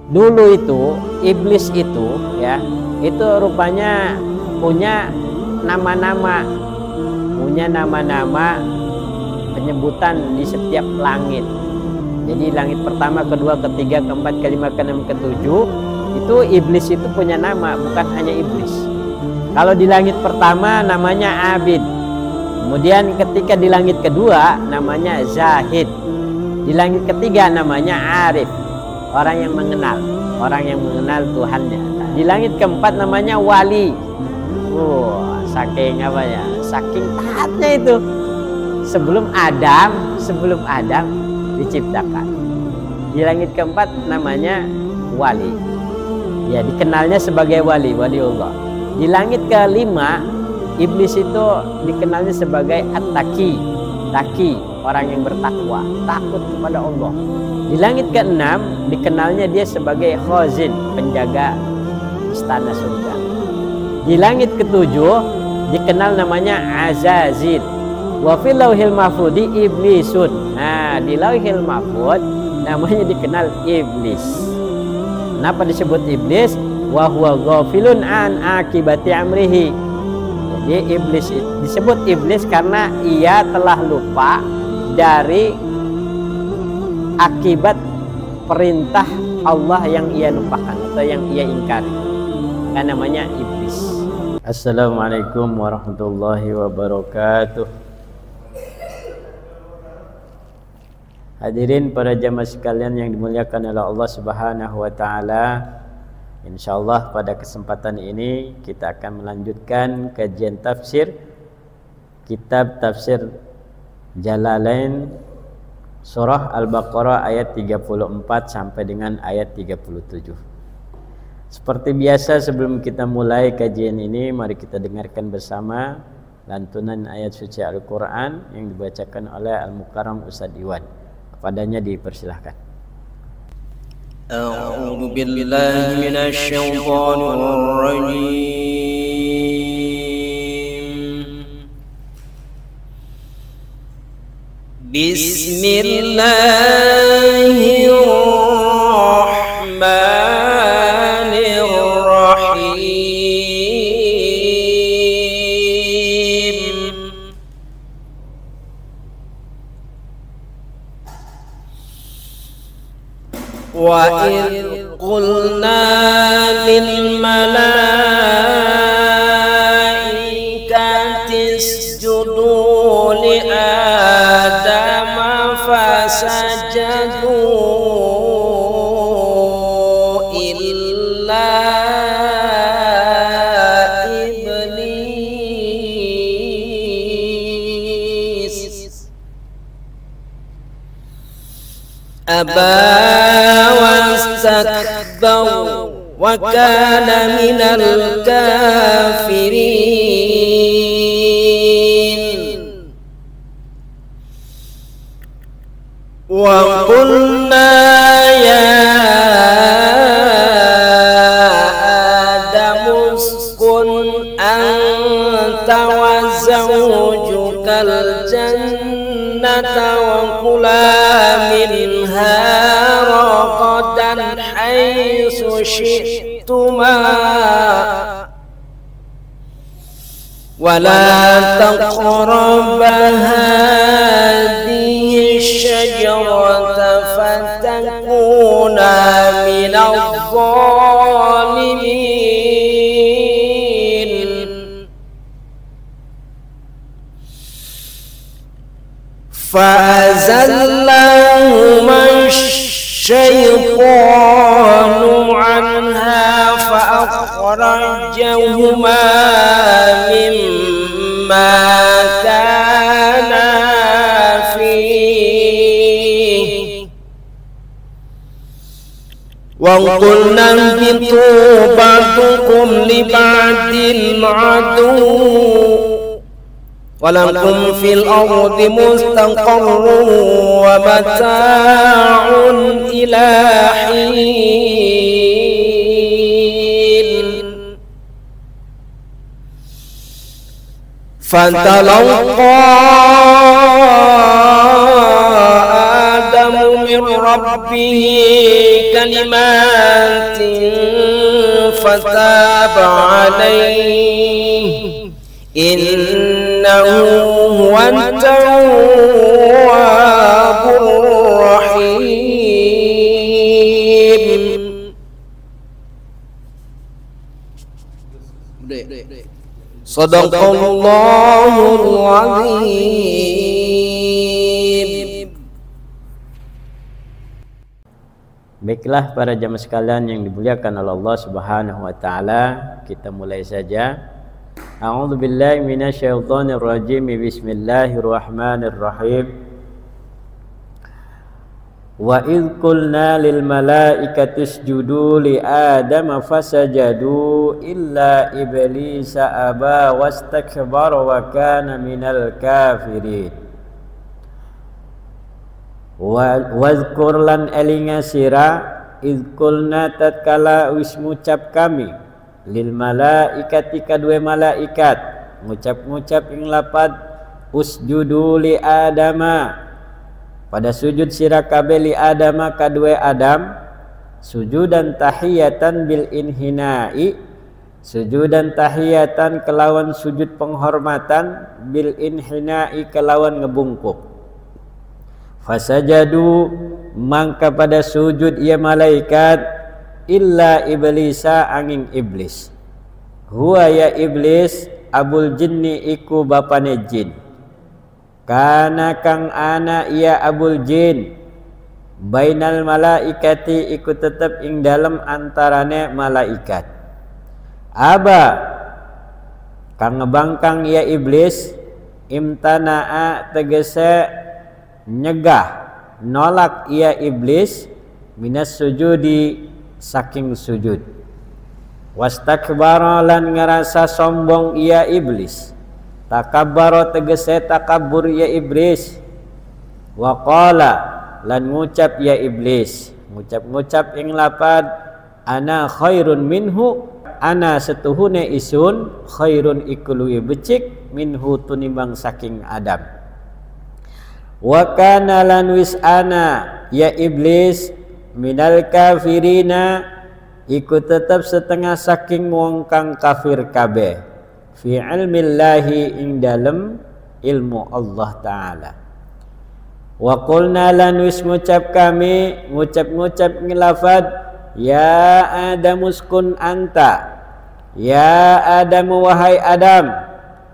dulu itu iblis itu ya, itu rupanya punya nama-nama penyebutan di setiap langit. Jadi langit pertama, kedua, ketiga, keempat, kelima, keenam, ketujuh, itu iblis itu punya nama, bukan hanya iblis. Kalau di langit pertama namanya Abid, kemudian ketika di langit kedua namanya Zahid, di langit ketiga namanya Arif, orang yang mengenal Tuhannya. Di langit keempat namanya Wali. Saking apa ya, saking taatnya itu. Sebelum Adam diciptakan. Di langit keempat namanya Wali. Ya, dikenalnya sebagai waliullah. Di langit kelima, iblis itu dikenalnya sebagai At-Taqi, orang yang bertakwa, takut kepada Allah. Di langit keenam dikenalnya dia sebagai Khazin, penjaga istana surga. Di langit ketujuh dikenal namanya Azazil. Wa fil lauhil mahfudi iblisun. Nah, di lauhil mahfud namanya dikenal iblis. Kenapa disebut iblis? Wa huwa ghafilun an akibati amrihi. Jadi iblis disebut iblis karena ia telah lupa dari akibat perintah Allah yang ia lupakan atau yang ia ingkari. Kan namanya iblis. Assalamualaikum warahmatullahi wabarakatuh. Hadirin para jamaah sekalian yang dimuliakan oleh Allah Subhanahu wa taala. Insyaallah pada kesempatan ini kita akan melanjutkan kajian tafsir kitab tafsir Jalalain surah Al-Baqarah ayat 34 sampai dengan ayat 37. Seperti biasa sebelum kita mulai kajian ini, mari kita dengarkan bersama lantunan ayat suci Al-Qur'an yang dibacakan oleh Al-Mukarram Ustadz Iwan. Kepadanya dipersilahkan. A'udzu billahi minasy syaithanir rajim. Bismillahirrahmanirrahim. Wa idh qulna lil malaikati isjudu li adama fasajadu illa iblis aba wastakbar wa kana minal kafirin. Wa qulna ya Adamu uskun anta wa zawjukal jannata wa kula minha ragadan haitsu syi'tuma wa la taqraba hadhihi asy-syajarata fatakuna minadh-dhalimin. فأزلهما الشيطان عنها فأخرجهما مما كانا فيه وقلنا اهبطوا بعضكم لبعض عدو ولكم في الأرض مستقر ومتاع إلى حين. فانطلقا آدم من ربه كلمات فتاب عليه إنه هو التواب الرحيم. Sadaqallahul azim. Baiklah para jamaah sekalian yang dimuliakan oleh Allah Subhanahu wa taala, kita mulai saja. A'udzubillahi minasyaitonirrajim. Bismillahirrahmanirrahim. Wa idh qulna lil malaikati isjudu li adama fasajadu illa iblisa aba wastakbara wa kana minal kafirin. Wazkur lan elinga sira idh qulna tatkala wis ngucap kami lil malaikati kadue malaikat ngucap-ngucap ing lapad usjudu li adama pada sujud sira kabeh li adama kadue Adam sujudan tahiyatan bil inhinai sujudan tahiyatan kelawan sujud penghormatan bil inhinai kelawan ngebungkuk. Fasajadu mangka pada sujud ia malaikat illa iblisa angin iblis. Huwa ya iblis abul jinni iku bapane jin. Kana kang ana ia abul jin bainal malaikati iku tetep ing dalem antarane malaikat. Aba kang ngebangkang ia iblis imtanaa tegese nyegah nolak ia iblis minas sujudi saking sujud. Wastakbara lan ngerasa sombong ia iblis. Takabbara tegese takabur ya iblis. Wa qala lan ngucap ya iblis, ngucap-ngucap ing lapad ana khairun minhu, ana setuhune isun khairun iku luwih becik minhu tunimbang saking Adam. Wa kana lan wis ana ya iblis minal kafirina iku tetep setengah saking wong kang kafir kabeh. Fi ilmillahi ing dalem ilmu Allah Ta'ala. Wa qulna lan wis ngucap kami ngucap-ngucap ngilafad ya Adam uskun anta, ya Adam wahai Adam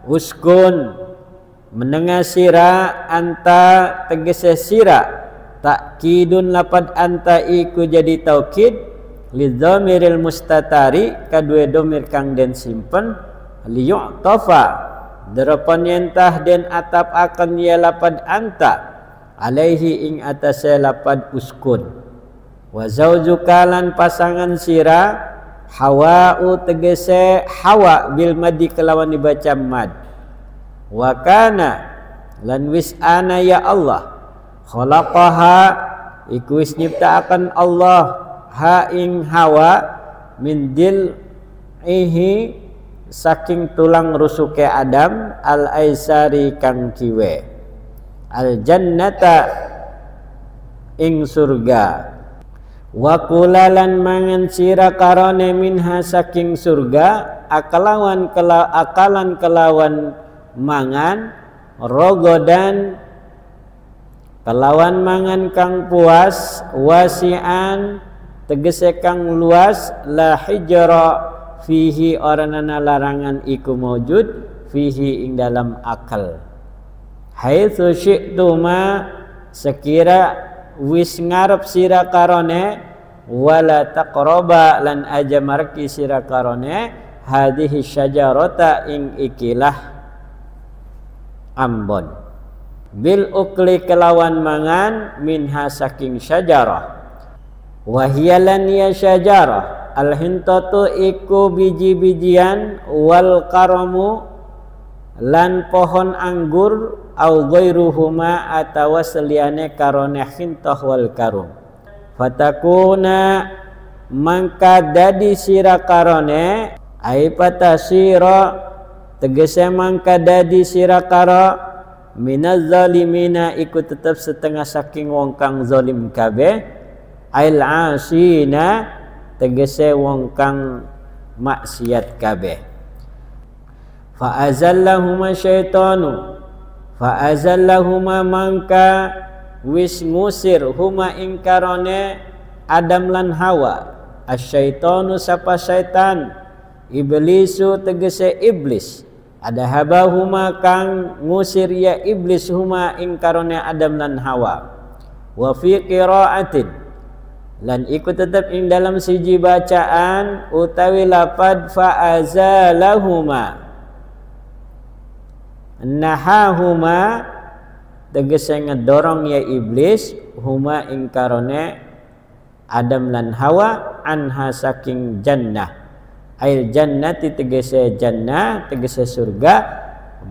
uskun menengah sira anta tegese sira takkidun lapad anta iku jadi taukid lidzamiril mustatari kadue domir kang den simpen liyu'tafa derapan yentah den atap akan ya lapad anta alaihi ing atase lapad uskun. Wa zaujuka lan pasangan sira hawa'u tegese hawa bil madi kelawan dibaca mad. Wa kana lan wis ana ya Allah khalaqaha iku wis nyiptaaken Allah ha ing hawa min dil'ihi saking tulang rusuke Adam al aisari kang kiwe al jannata ing surga. Wa kulalan mangan sira karone minha saking surga akalan kelawan mangan rogodan kelawan mangan kang puas wasian tegese kang luas la hijra fihi oranana larangan iku maujud fihi ing dalam akal. Haitsu syi'tuma sekira wis ngarep sira karone wala taqraba lan aja marki sira karone hadhihi syajarata ing ikilah ambon bil ukli kelawan mangan minha saking syajarah wa hiya lan ya syajarah al-hintatu iku biji-bijian wal karamu lan pohon anggur au ghairuhuma atawa seliyane karone hintah wal karum. Fatakuna mangka dadi sira karone ai patasira tegese mangka dadi sira karo minaz zalimina iku tetep setengah saking wong kang zalim kabeh, ail asina tegese wong kang maksiat kabeh. Fa azallahuma syaitanu, fa azallahuma mangka wis ngusir huma ingkarone Adam lan Hawa, asyaitanu sapa syaitan, iblisu tegese iblis, ada habahuma kang ngusir ya iblis huma ingkarone Adam lan Hawa. Wa fi qiraatin lan iku tetep ing dalam siji bacaan utawi lapad fa azalahuma, nahahuma tegese ngedorong ya iblis huma ingkarone Adam lan Hawa anha saking jannah, ail jannati tegese jannah tegese surga,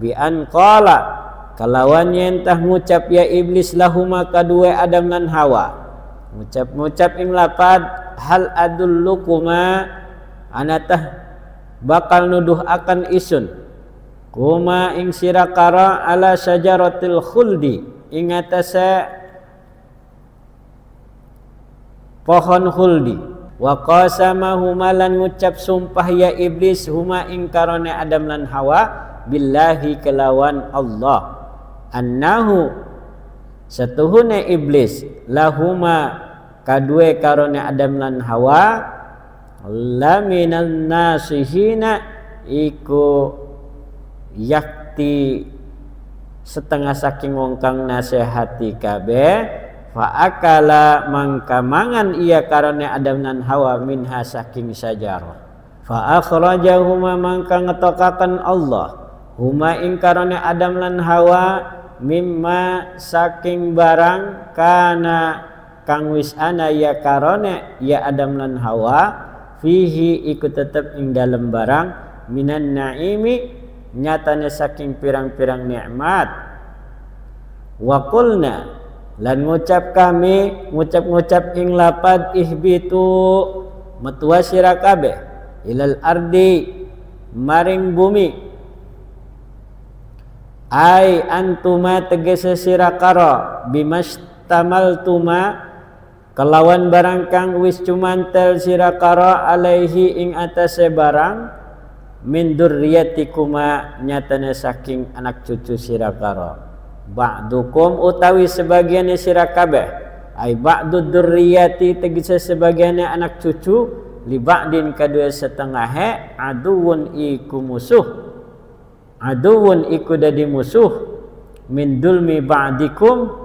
bi an qala kalawan entah ngucap ya iblis lahuma kadue Adam lan Hawa, ngucap ing lapad hal adullukuma anatah bakal nuduh akan isun kuma ing sirakara ala syajaratil khuldi ing atase pohon khuldi. Wa qasamahuma lan ngucap sumpah ya iblis huma ing karone Adam lan Hawa billahi kelawan Allah, annahu setuhune iblis lahuma kadue karone Adam lan Hawa laminan nasihina iku yakti setengah saking wong kang nasihati kabeh. Fa akala mangka mangan ia karone Adam lan Hawa minha saking sajarah. Fa akhrajahuma mangka ngetokaken Allah huma ing karone Adam lan Hawa mimma saking barang kana kang wis ana ya karone ya Adam lan Hawa fihi iku tetep ing dalem barang minan naimi nyatane saking pirang-pirang nikmat. Wa qulna lan ngucap kami ngucap ing lapad ihbitu metua sira kabeh ilal ardi maring bumi, ai antuma tegese sira karo bimastamaltuma kelawan barang kang wis cumantel sira karo alaihi ing atase barang min dzurriyyatikuma nyatane saking anak cucu sira karo. Ba'dukum utawi sebagiannya sira kabeh, ai ba'du dzurriyyati tegese sebagiannya anak cucu, li ba'din kadua setengahe aduwun iku musuh, aduwun iku dadi musuh min dulmi ba'dikum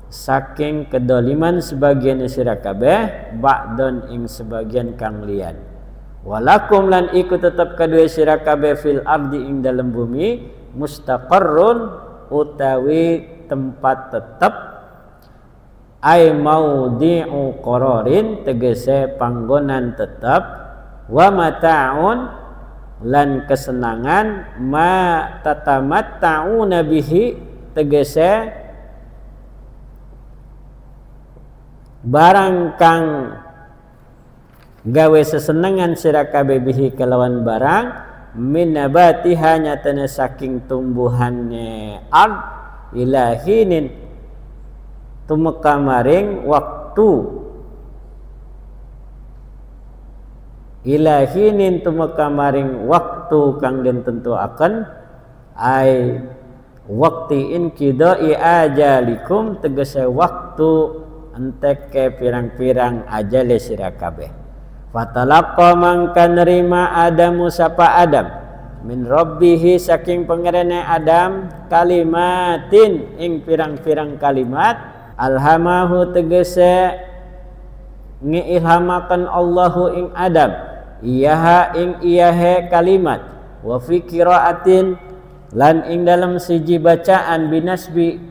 saking kedoliman sebagiannya sira kabeh ba'don ing sebagian kang liyan. Walakum lan iku tetep kadua sira kabeh fil ardi ing dalam bumi mustaqarrun utawi tempat tetep, ai maudhi'u qararin tegese panggonan tetep, wa mata'un lan kesenangan ma tatamatta'una bihi tegese barang kang gawe sesenengan sira kabeh bihi kelawan barang min nabatiha nyatane saking tumbuhannya ard ilahinin tumeka maring waktu, ilahinin tumeka maring waktu kang den tentuaken, ai wakti inkidai ajalikum tegese waktu entek ke pirang-pirang ajale sira kabeh. Fatalaqa mangka nerima Adamu sapa Adam min rabbihi saking pangerene Adam kalimatin ing pirang-pirang kalimat, alhamahu tegese ngeilhamaken Allahu ing Adam iyaha ing iyahe kalimat, wa fi qiraatin lan ing dalam siji bacaan binasbi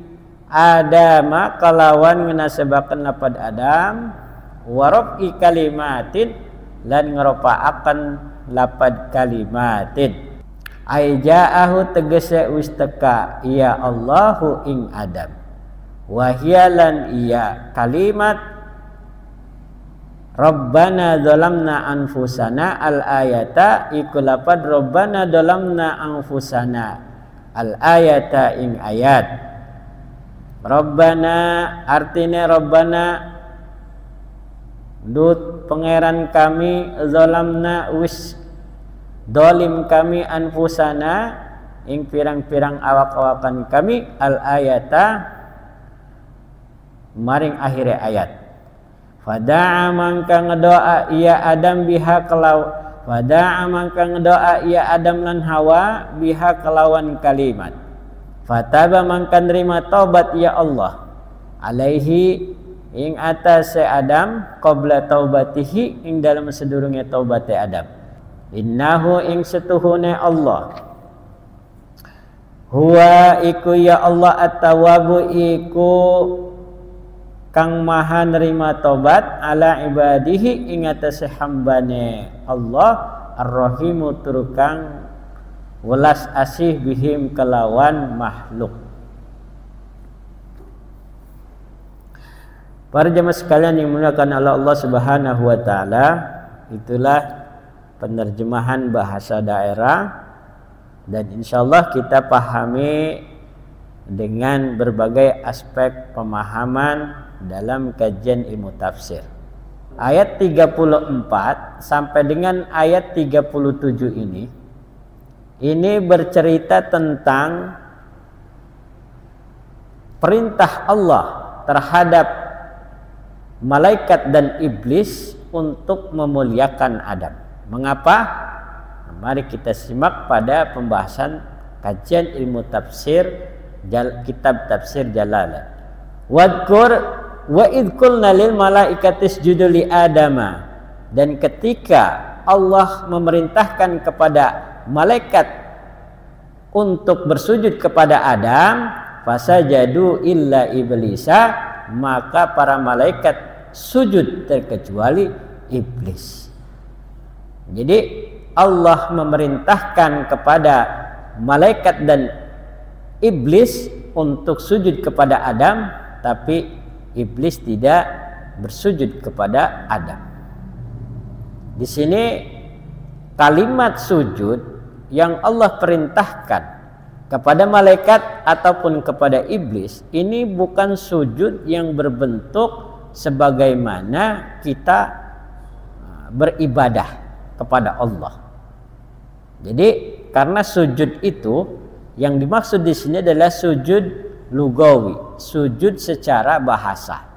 Adama kalawan nginasebaken lapad Adam, wa rafi kalimatin lan ngeropaaken lapad kalimatin, ai ja'ahu tegese wis teka iya Allahu ing Adam, wa hiya lan iya kalimat Rabbana zalamna anfusana al ayata iku lapad Rabbana zalamna anfusana al ayata ing ayat, Rabbana artinya Rabbana dut pangeran kami, zalamna wis dolim kami, anfusana ing pirang-pirang awak-awakan kami, al ayata maring akhir ayat. Fada'a mangka ngedoa ia Adam biha kelaw, fada'a mangka ngedoa ia Adam lan Hawa biha kelawan kalimat. Fataba mangka nerima taubat ya Allah alaihi ing atas Adam qabla taubatihi ing dalam sedurunge taubate Adam. Innahu ing setuhune Allah huwa iku ya Allah at-tawwabu iku kang maha nerima tobat ala ibadihi ing atase hambane Allah ar-rahimu tur kang welas asih bihim kelawan makhluk. Para jemaah sekalian yang dimuliakan Allah Subhanahu wa taala, itulah penerjemahan bahasa daerah dan insyaallah kita pahami dengan berbagai aspek pemahaman dalam kajian ilmu tafsir. Ayat 34 sampai dengan ayat 37 ini bercerita tentang perintah Allah terhadap malaikat dan iblis untuk memuliakan Adam. Mengapa? Mari kita simak pada pembahasan kajian ilmu tafsir kitab tafsir Jalalah. Wadkur wa id qulna lil malaikati isjudu li Adama, dan ketika Allah memerintahkan kepada malaikat untuk bersujud kepada Adam, fasajadu illa iblisa, maka para malaikat sujud terkecuali iblis. Jadi Allah memerintahkan kepada malaikat dan iblis untuk sujud kepada Adam, tapi iblis tidak bersujud kepada Adam. Di sini kalimat sujud yang Allah perintahkan kepada malaikat ataupun kepada iblis ini bukan sujud yang berbentuk sebagaimana kita beribadah kepada Allah. Jadi karena sujud itu yang dimaksud di sini adalah sujud lugawi, sujud secara bahasa.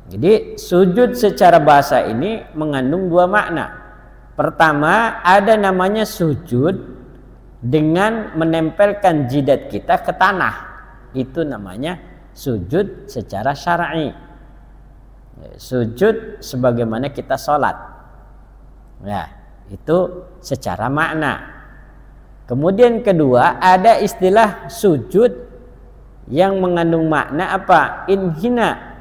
Jadi sujud secara bahasa ini mengandung dua makna. Pertama, ada namanya sujud dengan menempelkan jidat kita ke tanah. Itu namanya sujud secara syar'i. Sujud sebagaimana kita sholat. Ya, itu secara makna. Kemudian kedua, ada istilah sujud yang mengandung makna apa? Inhina.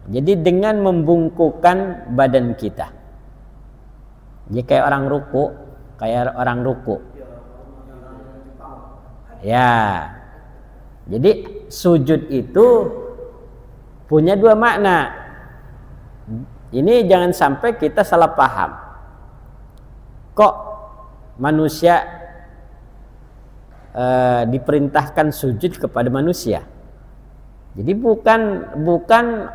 Jadi dengan membungkukkan badan kita. Jadi kayak orang ruku. Ya. Jadi sujud itu punya dua makna. Ini jangan sampai kita salah paham. Kok manusia diperintahkan sujud kepada manusia? Jadi bukan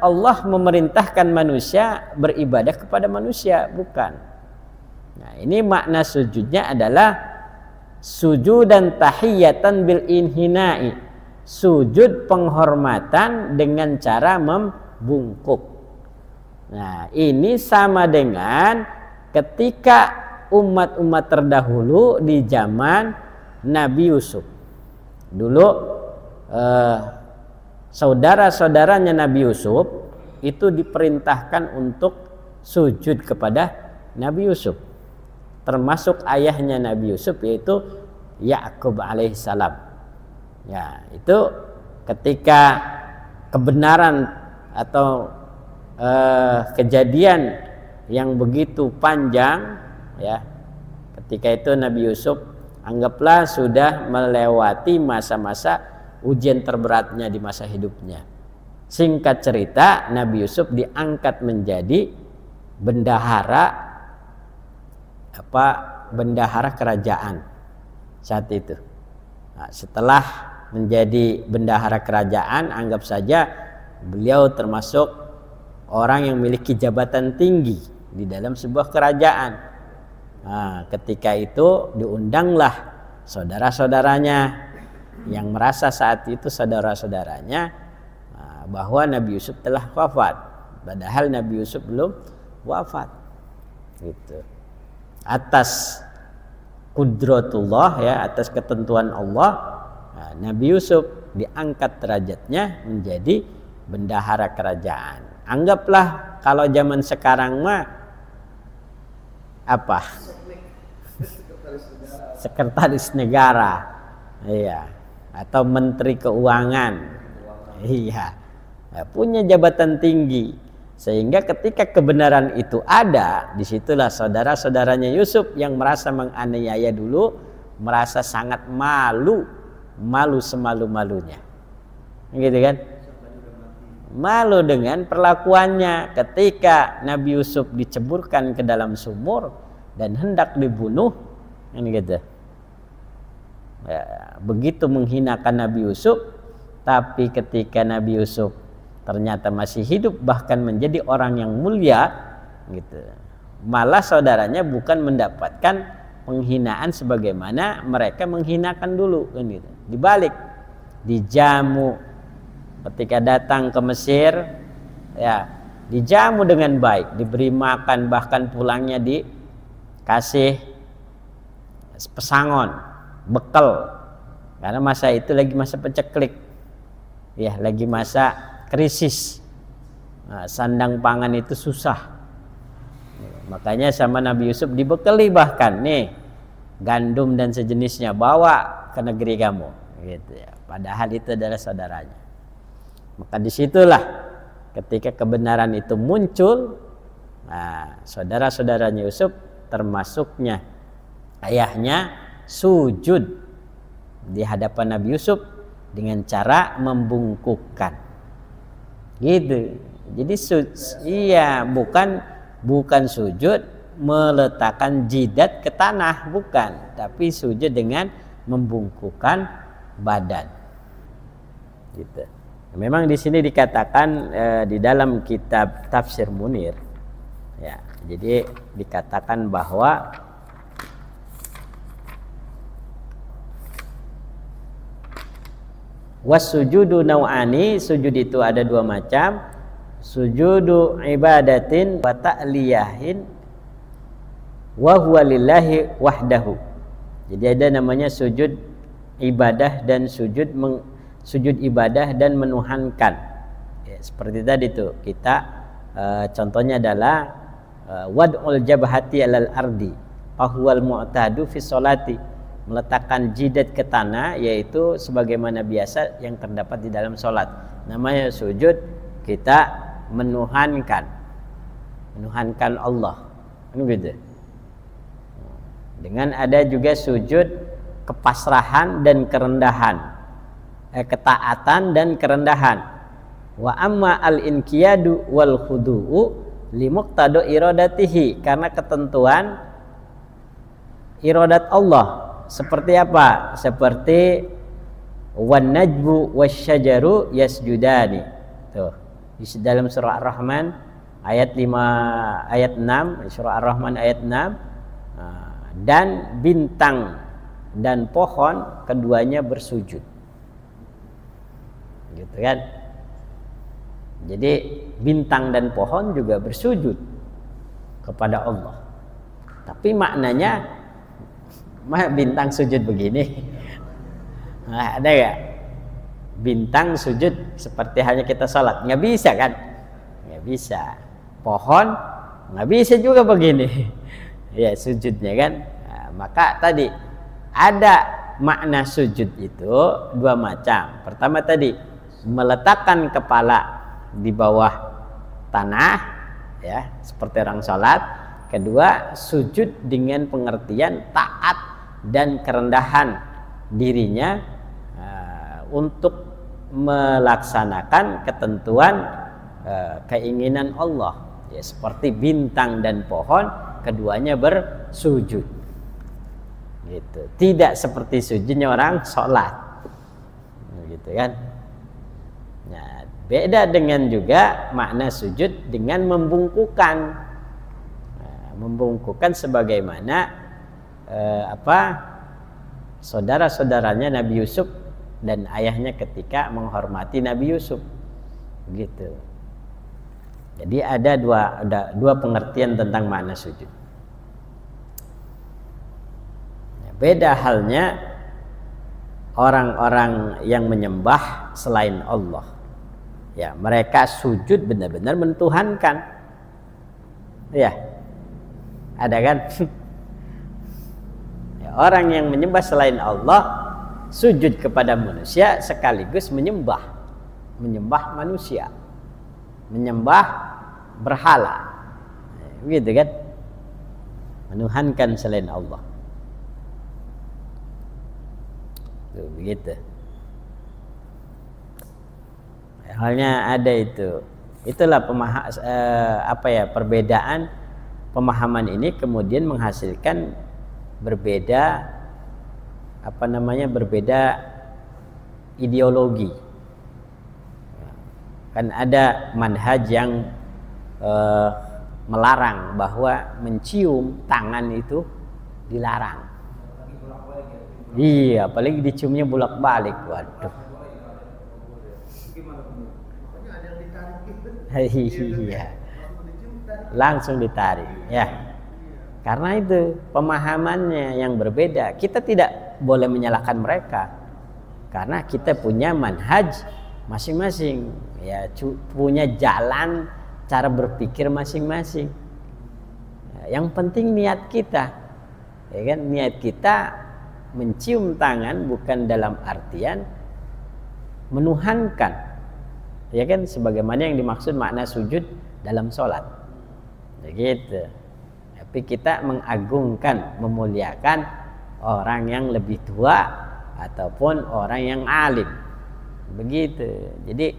Allah memerintahkan manusia beribadah kepada manusia, bukan. Nah, ini makna sujudnya adalah sujudan tahiyatan bil inhina'i, sujud penghormatan dengan cara membungkuk. Nah, ini sama dengan ketika umat-umat terdahulu di zaman Nabi Yusuf. Dulu saudara-saudaranya Nabi Yusuf itu diperintahkan untuk sujud kepada Nabi Yusuf, termasuk ayahnya Nabi Yusuf yaitu Yakub alaihissalam. Ya, itu ketika kebenaran atau kejadian yang begitu panjang, ya, ketika itu Nabi Yusuf anggaplah sudah melewati masa-masa ujian terberatnya di masa hidupnya. Singkat cerita, Nabi Yusuf diangkat menjadi bendahara kerajaan saat itu. Nah, setelah menjadi bendahara kerajaan, anggap saja beliau termasuk orang yang memiliki jabatan tinggi di dalam sebuah kerajaan. Nah, ketika itu diundanglah saudara-saudaranya yang merasa saat itu saudara-saudaranya bahwa Nabi Yusuf telah wafat, padahal Nabi Yusuf belum wafat. Gitu. Atas qudratullah, ya, atas ketentuan Allah, Nabi Yusuf diangkat derajatnya menjadi bendahara kerajaan. Anggaplah kalau zaman sekarang mah apa? Sekretaris negara, iya, atau menteri keuangan, iya, punya jabatan tinggi, sehingga ketika kebenaran itu ada, disitulah saudara-saudaranya Yusuf yang merasa menganiaya dulu merasa sangat malu semalu-malunya, gitu kan? Malu dengan perlakuannya ketika Nabi Yusuf diceburkan ke dalam sumur dan hendak dibunuh, ini gitu. Ya, begitu menghinakan Nabi Yusuf, tapi ketika Nabi Yusuf ternyata masih hidup bahkan menjadi orang yang mulia, gitu, malah saudaranya bukan mendapatkan penghinaan sebagaimana mereka menghinakan dulu, kan gitu. Dibalik, dijamu. Ketika datang ke Mesir, ya, dijamu dengan baik, diberi makan, bahkan pulangnya dikasih pesangon, bekal, karena masa itu lagi masa peceklik, ya, lagi masa krisis. Nah, sandang pangan itu susah, makanya sama Nabi Yusuf dibekali, bahkan nih gandum dan sejenisnya, bawa ke negeri kamu, gitu ya. Padahal itu adalah saudaranya. Maka disitulah ketika kebenaran itu muncul, nah, saudara-saudaranya Yusuf termasuknya ayahnya sujud di hadapan Nabi Yusuf dengan cara membungkukkan, gitu. Jadi iya, bukan sujud meletakkan jidat ke tanah, bukan, tapi sujud dengan membungkukkan badan, gitu. Memang di sini dikatakan di dalam kitab Tafsir Munir, ya, jadi dikatakan bahwa wasujudu nau'ani, sujud itu ada dua macam, sujudu ibadatin wa ta'liyahin wa huwa lillahi wahdahu. Jadi ada namanya sujud ibadah dan sujud ibadah dan menuhankan, ya, seperti tadi tuh kita contohnya adalah wad'ul jabhati alal ardi fahuwal mu'tadu fi sholati, meletakkan jidat ke tanah, yaitu sebagaimana biasa yang terdapat di dalam sholat. Namanya sujud, kita menuhankan Allah, gitu. Dengan ada juga sujud kepasrahan dan kerendahan, ketaatan dan kerendahan. Wa amma al-inqiyadu wal khudu'u limuqtadu iradatihi, karena ketentuan iradat Allah. Seperti apa? Seperti wan najbu wasyajaru yasjudani. Tuh, di dalam surah Ar-Rahman ayat 5 ayat 6, surah Ar-Rahman ayat 6, dan bintang dan pohon keduanya bersujud. Gitu kan? Jadi bintang dan pohon juga bersujud kepada Allah. Tapi maknanya bintang sujud begini, nah, ada gak? Bintang sujud seperti halnya kita sholat, nggak bisa kan? Nggak bisa. Pohon nggak bisa juga begini, ya sujudnya kan? Nah, maka tadi ada makna sujud itu dua macam. Pertama tadi meletakkan kepala di bawah tanah, ya, seperti orang sholat. Kedua, sujud dengan pengertian taat dan kerendahan dirinya untuk melaksanakan ketentuan keinginan Allah, ya, seperti bintang dan pohon keduanya bersujud, gitu. Tidak seperti sujudnya orang sholat, gitu kan. Nah, beda dengan juga makna sujud dengan membungkukan. Nah, membungkukan sebagaimana saudara-saudaranya Nabi Yusuf dan ayahnya ketika menghormati Nabi Yusuf, begitu. Jadi ada dua pengertian tentang makna sujud. Beda halnya orang-orang yang menyembah selain Allah. Ya, mereka sujud benar-benar mentuhankan. Ya, ada kan? Ya, orang yang menyembah selain Allah sujud kepada manusia sekaligus menyembah manusia, menyembah berhala, gitu kan? Menuhankan selain Allah. Tuh, begitu. Halnya ada itu. Itulah perbedaan pemahaman ini kemudian menghasilkan berbeda berbeda ideologi. Kan ada manhaj yang melarang bahwa mencium tangan itu dilarang. Iya, apalagi diciumnya bolak-balik. Waduh. Iya. Langsung ditarik, ya. Karena itu pemahamannya yang berbeda. Kita tidak boleh menyalahkan mereka. Karena kita punya manhaj masing-masing, ya, punya jalan cara berpikir masing-masing. Yang penting niat kita. Ya kan, niat kita mencium tangan bukan dalam artian menuhankan, ya kan, sebagaimana yang dimaksud makna sujud dalam sholat, begitu. Tapi kita mengagungkan, memuliakan orang yang lebih tua ataupun orang yang alim, begitu. Jadi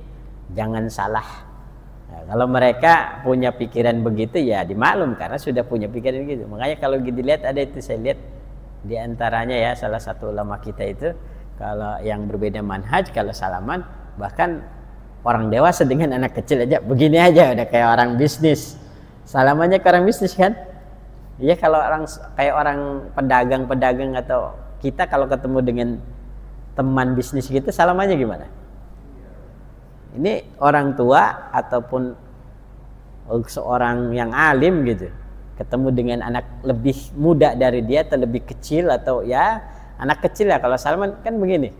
jangan salah. Nah, kalau mereka punya pikiran begitu ya dimaklum karena sudah punya pikiran begitu. Makanya kalau dilihat ada itu, saya lihat di antaranya ya salah satu ulama kita itu kalau yang berbeda manhaj, kalau salaman bahkan orang dewasa dengan anak kecil aja begini aja udah kayak orang bisnis. Salamannya ke orang bisnis kan? Iya, kalau kayak orang pedagang atau kita kalau ketemu dengan teman bisnis gitu salamannya gimana? Ini orang tua ataupun seorang yang alim gitu ketemu dengan anak lebih muda dari dia atau lebih kecil atau ya anak kecil ya, kalau salaman kan begini.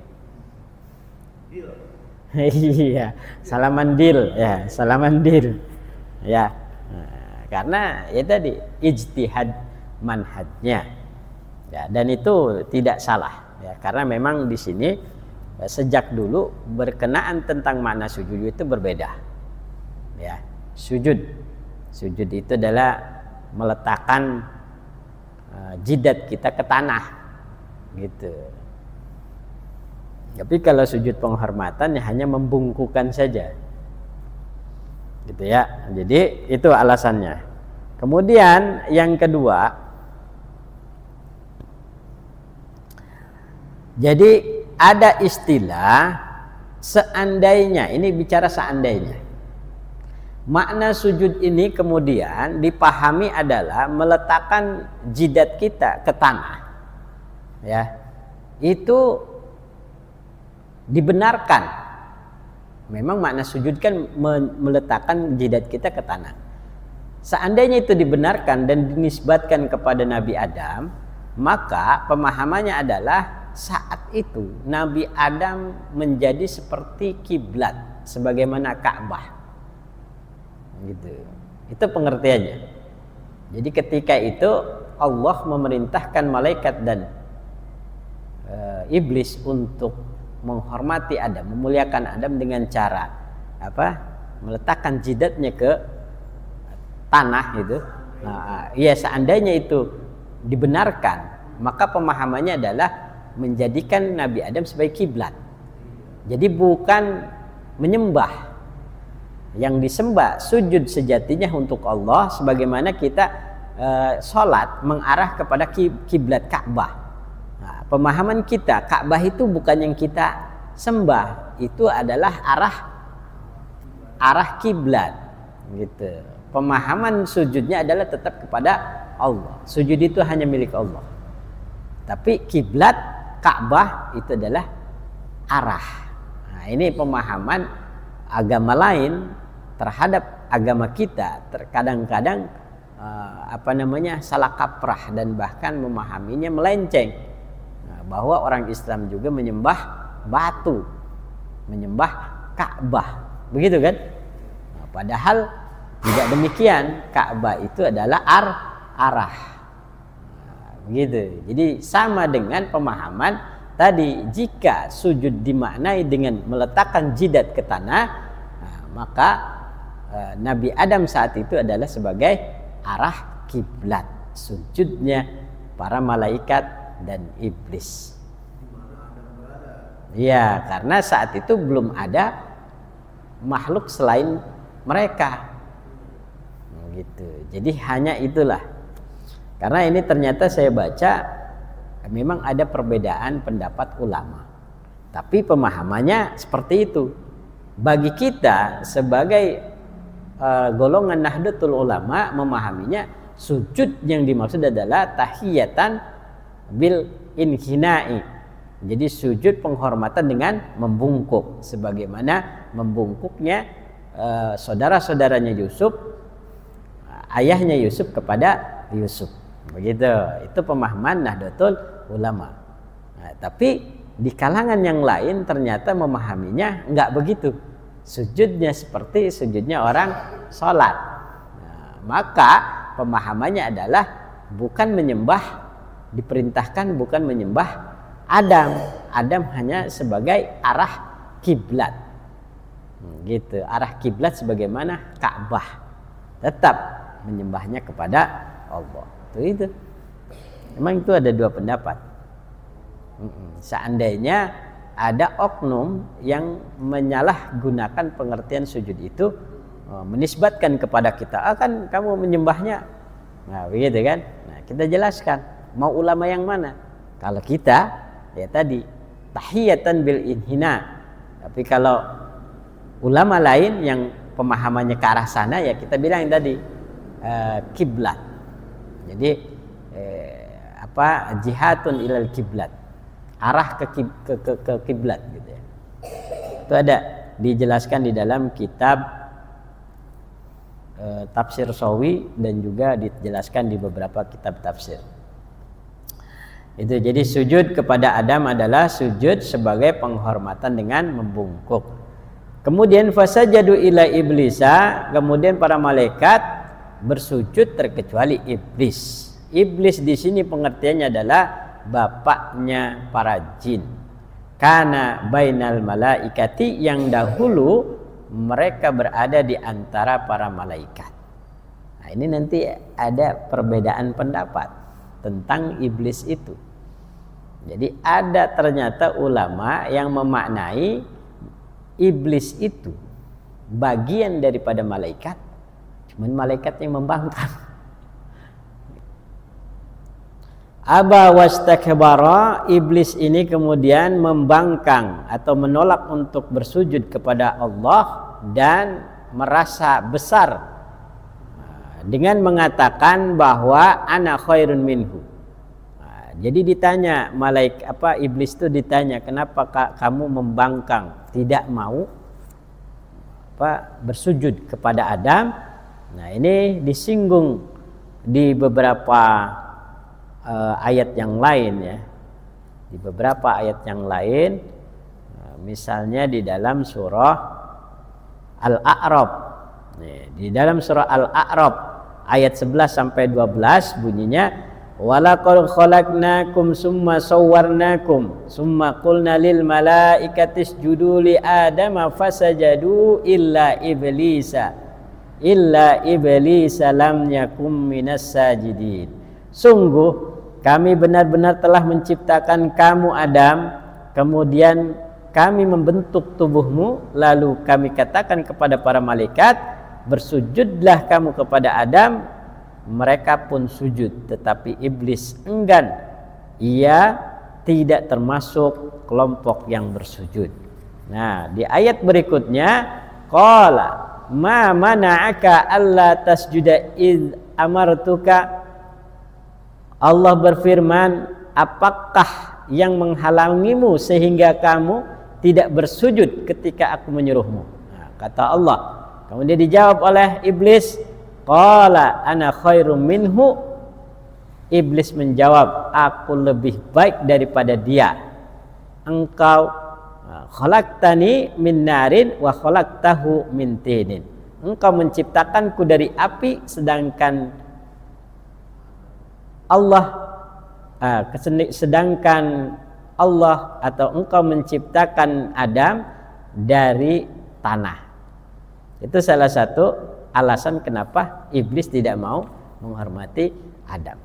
Iya, salaman deal ya, salaman deal ya. Nah, karena ya tadi ijtihad manhajnya ya, dan itu tidak salah ya, karena memang di sini sejak dulu berkenaan tentang makna sujud itu berbeda ya. Sujud itu adalah meletakkan jidat kita ke tanah gitu. Tapi kalau sujud penghormatan ya hanya membungkukan saja gitu ya. Jadi itu alasannya. Kemudian yang kedua, jadi ada istilah seandainya, ini bicara seandainya. Makna sujud ini kemudian dipahami adalah meletakkan jidat kita ke tanah. Ya. Itu dibenarkan. Memang makna sujud kan meletakkan jidat kita ke tanah. Seandainya itu dibenarkan dan dinisbatkan kepada Nabi Adam, maka pemahamannya adalah saat itu Nabi Adam menjadi seperti kiblat sebagaimana Ka'bah. Gitu. Itu pengertiannya. Jadi ketika itu Allah memerintahkan malaikat dan iblis untuk menghormati Adam, memuliakan Adam dengan cara meletakkan jidatnya ke tanah gitu. Nah, ya seandainya itu dibenarkan, maka pemahamannya adalah menjadikan Nabi Adam sebagai kiblat. Jadi bukan menyembah. Yang disembah, sujud sejatinya untuk Allah, sebagaimana kita sholat mengarah kepada kiblat Ka'bah. Nah, pemahaman kita Ka'bah itu bukan yang kita sembah itu adalah arah kiblat gitu. Pemahaman sujudnya adalah tetap kepada Allah. Sujud itu hanya milik Allah. Tapi kiblat Ka'bah itu adalah arah. Nah, ini pemahaman agama lain terhadap agama kita terkadang-kadang salah kaprah dan bahkan memahaminya melenceng. Nah, bahwa orang Islam juga menyembah batu, menyembah Ka'bah, begitu kan? Nah, padahal tidak demikian. Ka'bah itu adalah arah. Nah, begitu. Jadi sama dengan pemahaman tadi, jika sujud dimaknai dengan meletakkan jidat ke tanah, nah, maka Nabi Adam saat itu adalah sebagai arah kiblat sujudnya para malaikat dan iblis. Ya, karena saat itu belum ada makhluk selain mereka. Gitu. Jadi hanya itulah. Karena ini ternyata saya baca memang ada perbedaan pendapat ulama. Tapi pemahamannya seperti itu. Bagi kita sebagai golongan Nahdlatul Ulama memahaminya sujud yang dimaksud adalah tahiyatan bil inhina'i. Jadi sujud penghormatan dengan membungkuk, sebagaimana membungkuknya saudara-saudaranya Yusuf, ayahnya Yusuf kepada Yusuf. Begitu. Itu pemahaman Nahdlatul Ulama. Nah, tapi di kalangan yang lain ternyata memahaminya enggak begitu. Sujudnya seperti sujudnya orang sholat. Nah, maka pemahamannya adalah bukan menyembah, diperintahkan bukan menyembah Adam. Adam hanya sebagai arah kiblat. Gitu, arah kiblat sebagaimana Ka'bah. Tetap menyembahnya kepada Allah. Itu. Memang itu ada dua pendapat. Seandainya ada oknum yang menyalahgunakan pengertian sujud itu, menisbatkan kepada kita, kan kamu menyembahnya, nah begitu kan. Nah, kita jelaskan mau ulama yang mana. Kalau kita ya tadi tahiyatan bil inhina, tapi kalau ulama lain yang pemahamannya ke arah sana, ya kita bilang yang tadi kiblat. Jadi jihadun ilal kiblat, arah ke kiblat gitu ya. Itu ada dijelaskan di dalam kitab Tafsir Sawi dan juga dijelaskan di beberapa kitab tafsir. Itu jadi sujud kepada Adam adalah sujud sebagai penghormatan dengan membungkuk. Kemudian fasajadu ila iblisa, kemudian para malaikat bersujud terkecuali iblis. Iblis di sini pengertiannya adalah bapaknya para jin. Karena bainal malaikati, yang dahulu mereka berada di antara para malaikat. Nah, ini nanti ada perbedaan pendapat tentang iblis itu. Jadi ada ternyata ulama yang memaknai iblis itu bagian daripada malaikat, cuman malaikat yang membangkang. Aba wastakbara, iblis ini kemudian membangkang atau menolak untuk bersujud kepada Allah dan merasa besar dengan mengatakan bahwa ana khairun minhu. Jadi ditanya iblis itu ditanya, kenapa kamu membangkang, tidak mau bersujud kepada Adam. Nah, ini disinggung di beberapa ayat yang lain ya, di beberapa ayat yang lain, misalnya di dalam surah Al-A'raf. Di dalam surah Al-A'raf ayat 11 sampai 12 bunyinya, walaqad khalaqnakum summa sawwarnakum summa qulna lil malaikati isjudu li adama fasajadu illa iblisa lam yakum minas sajidin. Sungguh kami benar-benar telah menciptakan kamu Adam, kemudian kami membentuk tubuhmu, lalu kami katakan kepada para malaikat, bersujudlah kamu kepada Adam. Mereka pun sujud, tetapi iblis enggan. Ia tidak termasuk kelompok yang bersujud. Nah, di ayat berikutnya qala ma mana'aka alla tasjuda id amartuka. Allah berfirman, apakah yang menghalangimu sehingga kamu tidak bersujud ketika aku menyuruhmu? Nah, kata Allah. Kemudian dijawab oleh iblis, qala ana khairum minhu. Iblis menjawab, aku lebih baik daripada dia. Engkau khalaqtani min narin wa khalaqtahu min tinin. Engkau menciptakanku dari api, sedangkan Allah atau engkau menciptakan Adam dari tanah. Itu salah satu alasan kenapa iblis tidak mau menghormati Adam,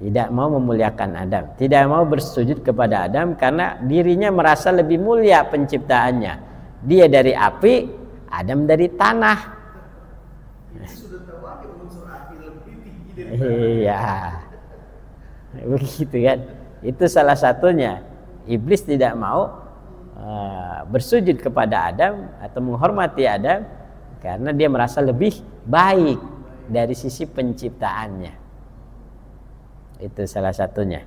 tidak mau memuliakan Adam, tidak mau bersujud kepada Adam karena dirinya merasa lebih mulia penciptaannya. Dia dari api, Adam dari tanah. Iya, begitu kan? Itu salah satunya. Iblis tidak mau bersujud kepada Adam atau menghormati Adam karena dia merasa lebih baik dari sisi penciptaannya. Itu salah satunya.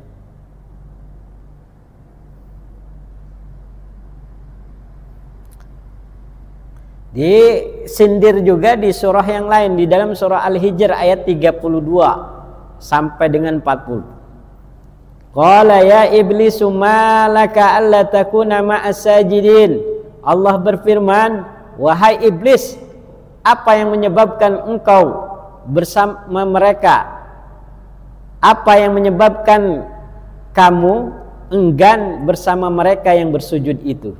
Disindir juga di surah yang lain, di dalam surah Al-Hijr ayat 32 sampai dengan 40. Qala ya iblisu ma laka alla takuna ma'as sajidin. Allah berfirman, wahai iblis, apa yang menyebabkan engkau bersama mereka? Apa yang menyebabkan kamu enggan bersama mereka yang bersujud itu?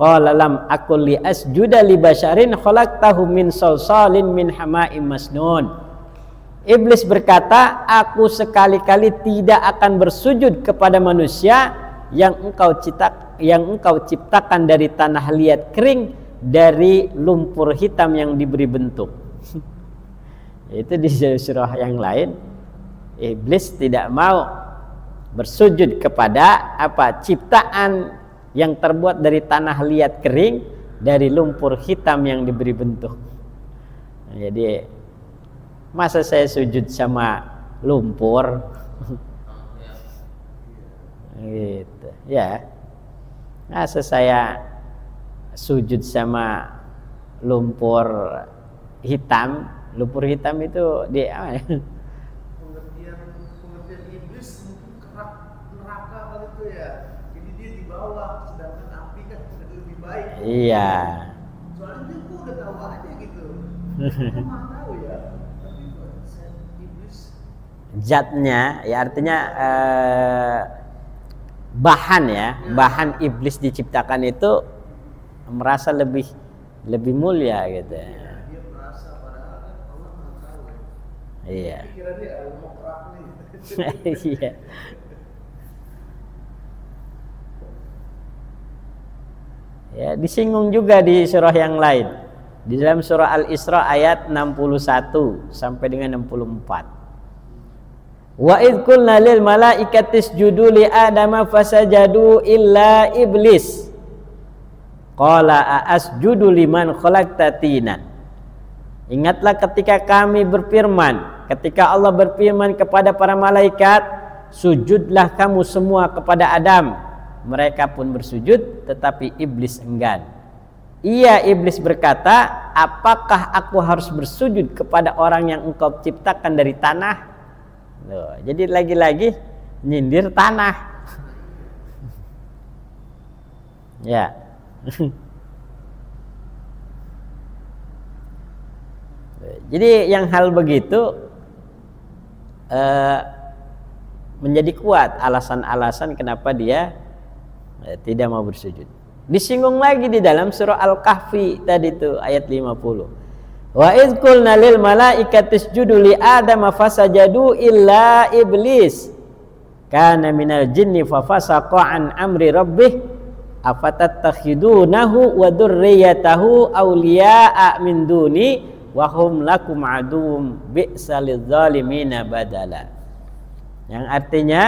Qala lam akul li asjuda li basyarin khalaqtahu min salsalin min hama'im masnun. Iblis berkata, aku sekali-kali tidak akan bersujud kepada manusia yang engkau ciptakan dari tanah liat kering, dari lumpur hitam yang diberi bentuk. Itu di surah yang lain, iblis tidak mau bersujud kepada ciptaan yang terbuat dari tanah liat kering, dari lumpur hitam yang diberi bentuk. Jadi masa saya sujud sama lumpur? Gitu ya. Masa saya sujud sama lumpur hitam? Lumpur hitam itu pengertian iblis mungkin kerak neraka kali itu ya. Jadi dia di bawah, sedangkan api kan lebih baik. Iya. Soalnya dia udah tahu aja gitu. Emang tahu ya. Tapi iblis zatnya ya, artinya bahan ya, bahan iblis diciptakan itu merasa lebih mulia gitu. Dia merasa padahal kan Allah nggak tahu. Iya. Kira dia mau kerak nih. Iya. Ya, disinggung juga di surah yang lain. Di dalam surah Al-Isra ayat 61 sampai dengan 64. Wa idh qulna lil malaikati isjudu li adama fasajadu illa iblis qala asjudu liman khalaqta tinan. Ingatlah ketika kami berfirman, ketika Allah berfirman kepada para malaikat, sujudlah kamu semua kepada Adam. Mereka pun bersujud, tetapi iblis enggan. Iya, iblis berkata, apakah aku harus bersujud kepada orang yang engkau ciptakan dari tanah? Loh, jadi lagi-lagi nyindir tanah. Ya. Jadi yang hal begitu menjadi kuat alasan-alasan kenapa dia tidak mau bersujud. Disinggung lagi di dalam surah Al-Kahfi tadi itu ayat 50. Wa idz qulna lil malaikati isjudu li adama fasajadu illa iblis kana minal jinni fafasaqa an amri rabbih afatattakhidunahu wa dzurriyyatahu awliya'a min duni wa hum lakum aduwwum bi'sal zalimina badala. Yang artinya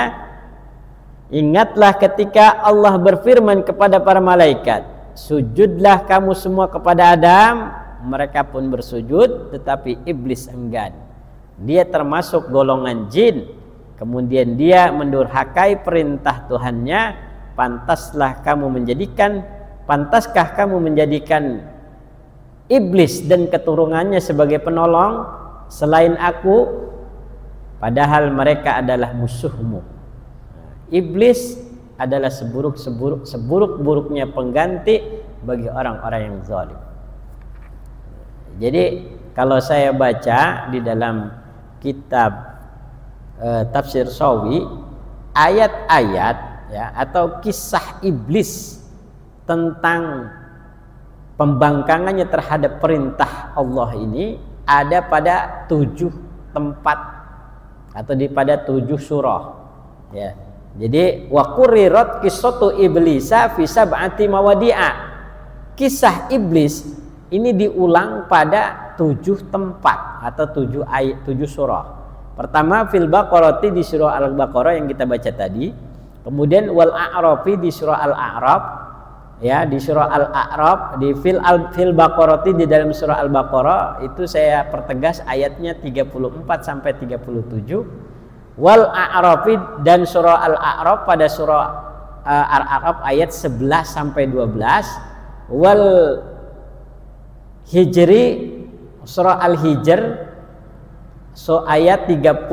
Ingatlah ketika Allah berfirman kepada para malaikat, sujudlah kamu semua kepada Adam. Mereka pun bersujud, tetapi iblis enggan. Dia termasuk golongan jin. Kemudian dia mendurhakai perintah Tuhannya. Pantaskah kamu menjadikan iblis dan keturunannya sebagai penolong selain aku? Padahal mereka adalah musuhmu. Iblis adalah seburuk-buruknya pengganti bagi orang-orang yang zalim. Jadi kalau saya baca di dalam kitab Tafsir Shawi, ayat-ayat ya atau kisah iblis tentang pembangkangannya terhadap perintah Allah ini ada pada 7 tempat atau pada 7 surah ya. Jadi wa qurrirat qissatu iblisa fi sab'ati mawadi'a. Kisah iblis ini diulang pada 7 tempat atau 7 ayat, 7 surah. Pertama fil Baqarati di surah Al-Baqarah yang kita baca tadi. Kemudian wal A'rafi di surah Al-A'raf. Ya, di surah Al-A'raf, di fil Baqarati di dalam surah Al-Baqarah itu saya pertegas ayatnya 34 sampai 37. Wal A'rafi dan surah Al-A'raf pada surah Al-A'raf ayat 11 sampai 12. Wal Hijri surah Al-Hijr ayat 32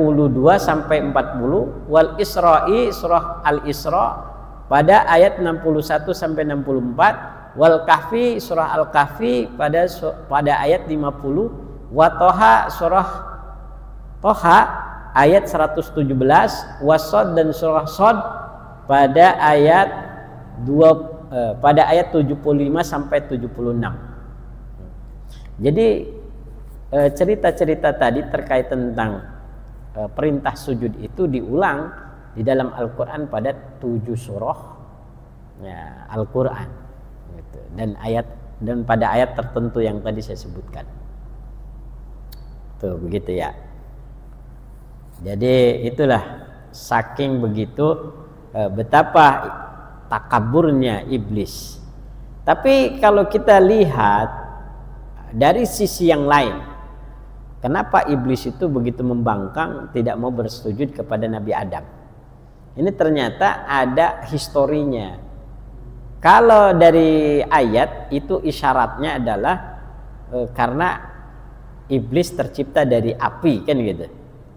sampai 40. Wal Isra'i surah Al-Isra pada ayat 61 sampai 64. Wal Kahfi surah Al-Kahfi pada ayat 50. Wa Toha surah Toha ayat 117, Wasod dan surah Sod pada ayat 75 sampai 76. Jadi cerita-cerita tadi terkait tentang perintah sujud itu diulang di dalam Al-Qur'an pada 7 surah ya, Al-Qur'an gitu. Dan pada ayat tertentu yang tadi saya sebutkan. Tuh begitu ya. Jadi itulah saking begitu betapa takaburnya iblis. Tapi kalau kita lihat dari sisi yang lain, kenapa iblis itu begitu membangkang tidak mau bersujud kepada Nabi Adam? Ini ternyata ada historinya. Kalau dari ayat itu isyaratnya adalah karena iblis tercipta dari api kan gitu.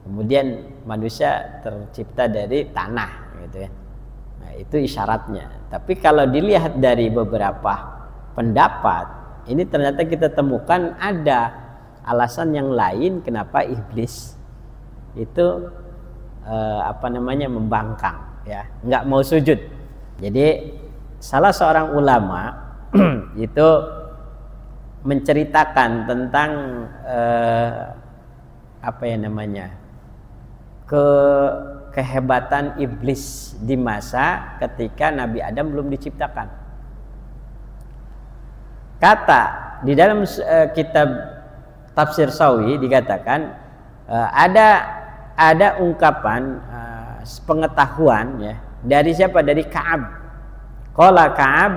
Kemudian manusia tercipta dari tanah gitu ya. Nah, itu isyaratnya. Tapi kalau dilihat dari beberapa pendapat, ini ternyata kita temukan ada alasan yang lain kenapa iblis itu membangkang ya, nggak mau sujud. Jadi salah seorang ulama itu menceritakan tentang kehebatan iblis di masa ketika Nabi Adam belum diciptakan. Kata di dalam kitab Tafsir Shawi dikatakan ada ungkapan pengetahuan ya dari siapa? Dari Ka'ab. Qala Ka'ab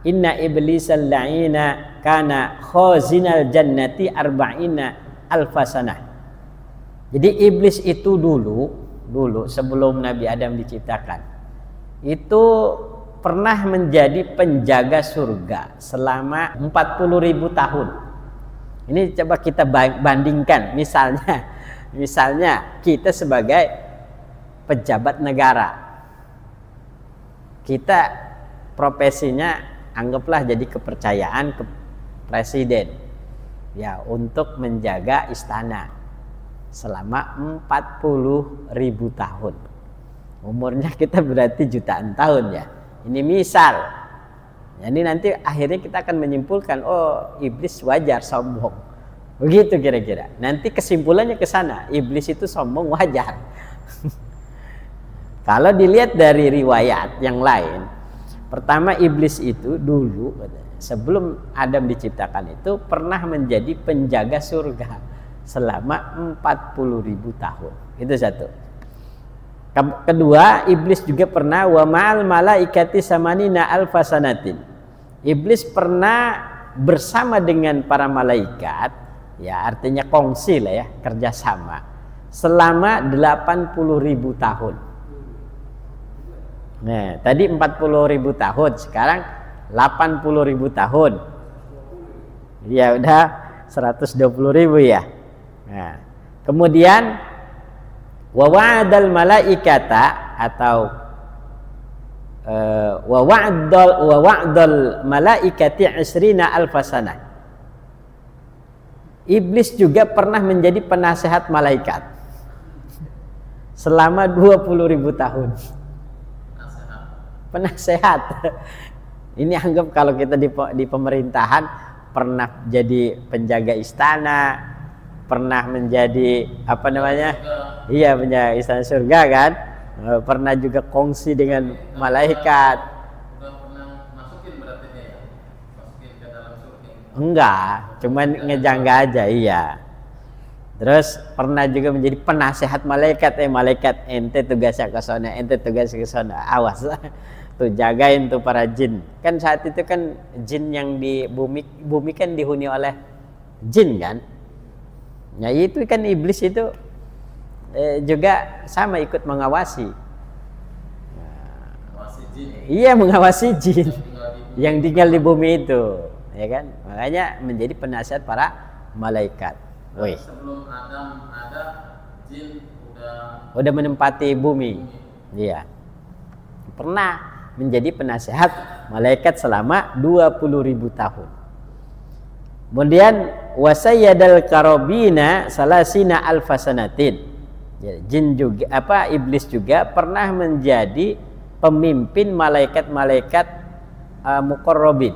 inna iblisal la'ina kana khazinal jannati arba'ina alfasanah. Jadi iblis itu dulu sebelum Nabi Adam diciptakan itu pernah menjadi penjaga surga selama 40.000 tahun. Ini coba kita bandingkan, misalnya kita sebagai pejabat negara, kita profesinya anggaplah jadi kepercayaan ke presiden ya untuk menjaga istana selama 40.000 tahun. Umurnya kita berarti jutaan tahun ya. Ini misal. Jadi nanti akhirnya kita akan menyimpulkan, oh iblis wajar sombong. Begitu kira-kira. Nanti kesimpulannya ke sana, iblis itu sombong wajar. Kalau dilihat dari riwayat yang lain, pertama iblis itu dulu sebelum Adam diciptakan itu pernah menjadi penjaga surga selama 40.000 tahun. Itu satu. Kedua, iblis juga pernah wa ma'al malaikati samanina alfasanatin. Iblis pernah bersama dengan para malaikat, ya artinya kongsi lah ya, kerjasama selama 80.000 tahun. Nah, tadi 40.000 tahun, sekarang 80.000 tahun. Ya udah 120.000 ya. Nah, kemudian wa wa'adal malaikata atau wa wa'dal malaikati 20 alfasana. Iblis juga pernah menjadi penasehat malaikat selama 20.000 tahun. Penasehat. Ini anggap kalau kita di pemerintahan pernah jadi penjaga istana, pernah menjadi apa namanya? Iya, penjaga istana surga kan? Pernah juga kongsi dengan malaikat. Pernah masukin berarti ya? Masukin ke dalam surga. Enggak, cuman ngejangga aja, iya. Terus pernah juga menjadi penasehat malaikat, malaikat ente tugasnya ke sana, ente tugasnya ke sana. Awas. Tuh jagain tuh para jin. Kan saat itu kan jin yang di bumi kan dihuni oleh jin kan. Ya itu kan iblis itu juga sama ikut mengawasi. Mengawasi jin. Iya, mengawasi jin yang tinggal di bumi itu, ya kan? Makanya menjadi penasihat para malaikat. Woi. Sebelum Adam ada, jin udah menempati bumi. Iya. Pernah menjadi penasihat malaikat selama 20.000 tahun. Kemudian wasayyadal karobina salasina alfasanatin. Ya, jin juga iblis juga pernah menjadi pemimpin malaikat-malaikat muqarrabin.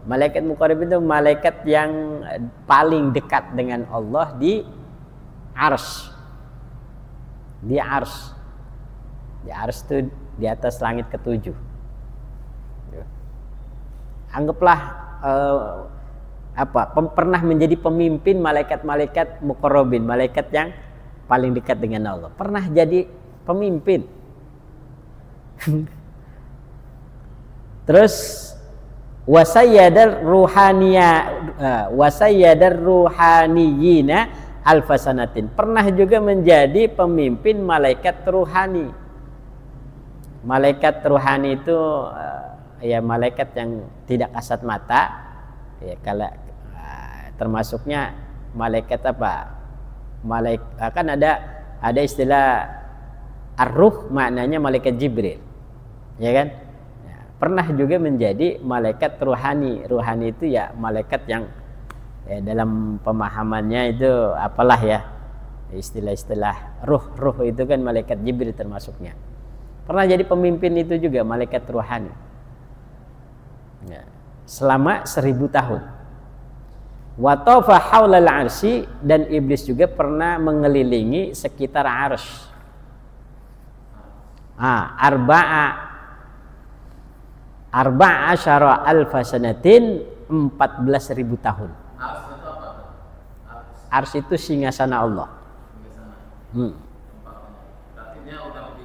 Malaikat muqarrabin itu malaikat yang paling dekat dengan Allah di arsy. Di arsy. Di arsy itu di atas langit ke-7. Anggaplah pernah menjadi pemimpin malaikat-malaikat muqarrabin, malaikat yang paling dekat dengan Allah. Pernah jadi pemimpin. Terus wasayyadar ruhaniyina alfasanatin. Pernah juga menjadi pemimpin malaikat ruhani. Malaikat ruhani itu ya malaikat yang tidak kasat mata, ya kalau termasuknya malaikat apa? Malaikat kan ada istilah ar-ruh, maknanya malaikat Jibril, ya kan? Ya, pernah juga menjadi malaikat ruhani. Ruhani itu ya malaikat yang ya, dalam pemahamannya itu apalah ya istilah-istilah ruh itu kan malaikat Jibril termasuknya. Pernah jadi pemimpin itu juga malaikat ruhani. Ya, selama 1000 tahun. Wa tafa haulal arsy, dan iblis juga pernah mengelilingi sekitar arsy. Arba'asyara alfasanatin, 14.000 tahun. Ars itu apa? Arsy itu singgasana Allah. Berarti dia udah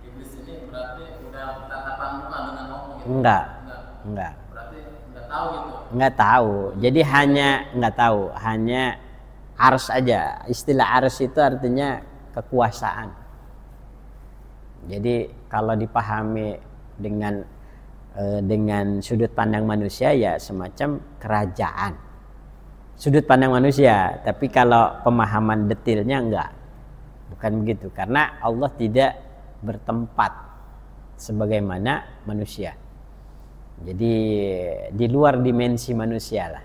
iblis ini berarti udah tatapan muka dengan Allah gitu. Enggak. Berarti enggak tahu gitu. Enggak tahu. Jadi hanya ars aja. Istilah ars itu artinya kekuasaan. Jadi kalau dipahami dengan sudut pandang manusia ya semacam kerajaan. Sudut pandang manusia, tapi kalau pemahaman detailnya enggak. Bukan begitu, karena Allah tidak bertempat sebagaimana manusia. Jadi di luar dimensi manusia lah.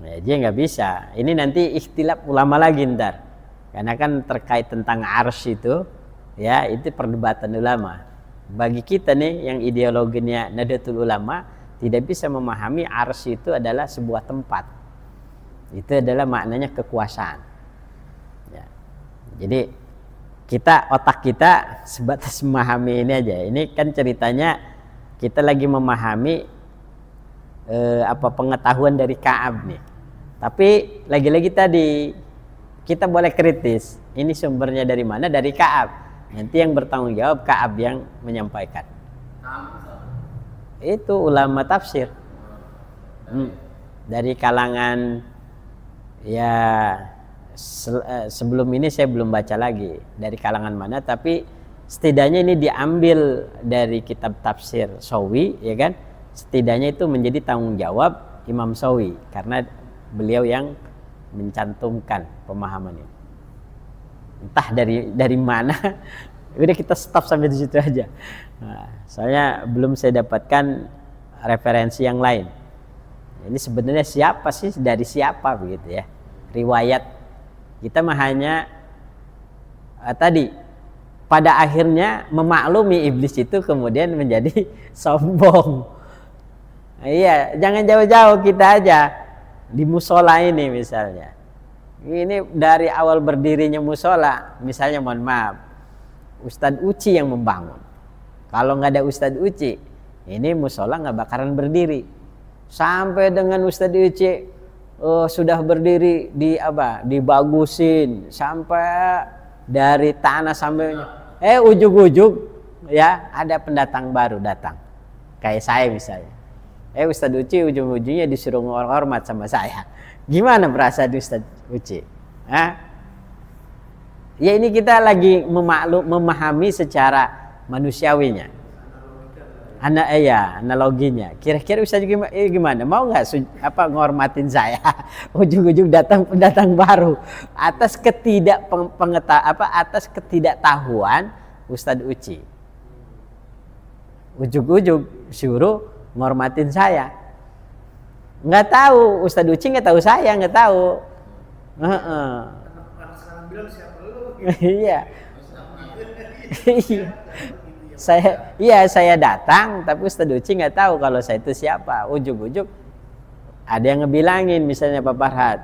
Nah, dia nggak bisa. Ini nanti ikhtilaf ulama lagi ntar, karena kan terkait tentang arsy itu, ya itu perdebatan ulama. Bagi kita nih yang ideologinya Nahdlatul Ulama tidak bisa memahami arsy itu adalah sebuah tempat. Itu adalah maknanya kekuasaan. Ya. Jadi otak kita sebatas memahami ini aja. Ini kan ceritanya kita lagi memahami pengetahuan dari Ka'ab nih. Tapi lagi-lagi tadi kita boleh kritis. Ini sumbernya dari mana? Dari Ka'ab. Nanti yang bertanggung jawab Ka'ab yang menyampaikan. Itu ulama tafsir. Dari kalangan ya sebelum ini saya belum baca lagi dari kalangan mana, tapi setidaknya ini diambil dari kitab tafsir Sawi, ya kan? Setidaknya itu menjadi tanggung jawab Imam Sawi karena beliau yang mencantumkan pemahaman ini. Entah dari mana. Udah kita stop sampai di situ aja. Nah, soalnya belum saya dapatkan referensi yang lain. Ini sebenarnya siapa sih, dari siapa begitu ya? Riwayat kita mah hanya tadi pada akhirnya memaklumi iblis itu kemudian menjadi sombong. Iya, jangan jauh-jauh kita aja di musola ini misalnya. Ini dari awal berdirinya musola, misalnya mohon maaf, Ustadz Uci yang membangun. Kalau nggak ada Ustadz Uci, ini musola nggak bakaran berdiri. Sampai dengan Ustadz Uci sudah berdiri dibagusin sampai dari tanah sampai ujug-ujug ya ada pendatang baru datang. Kayak saya misalnya. Ustadz Uci ujung-ujungnya disuruh hormat sama saya. Gimana perasaan Ustadz Uci? Ya ini kita lagi memahami secara manusiawinya. Analoginya. Kira-kira Ustadz gimana? Mau nggak ngormatin saya? Ujung-ujung datang pendatang baru atas atas ketidaktahuan Ustadz Uci. Ujung-ujung suruh ngormatin saya. Nggak tahu Ustadz Uci, nggak tahu saya, nggak tahu. Sekarang bilang siapa lu? Iya. Saya datang, tapi Ustadz Uci nggak tahu kalau saya itu siapa. Ujug-ujug ada yang ngebilangin, misalnya Pak Farhad,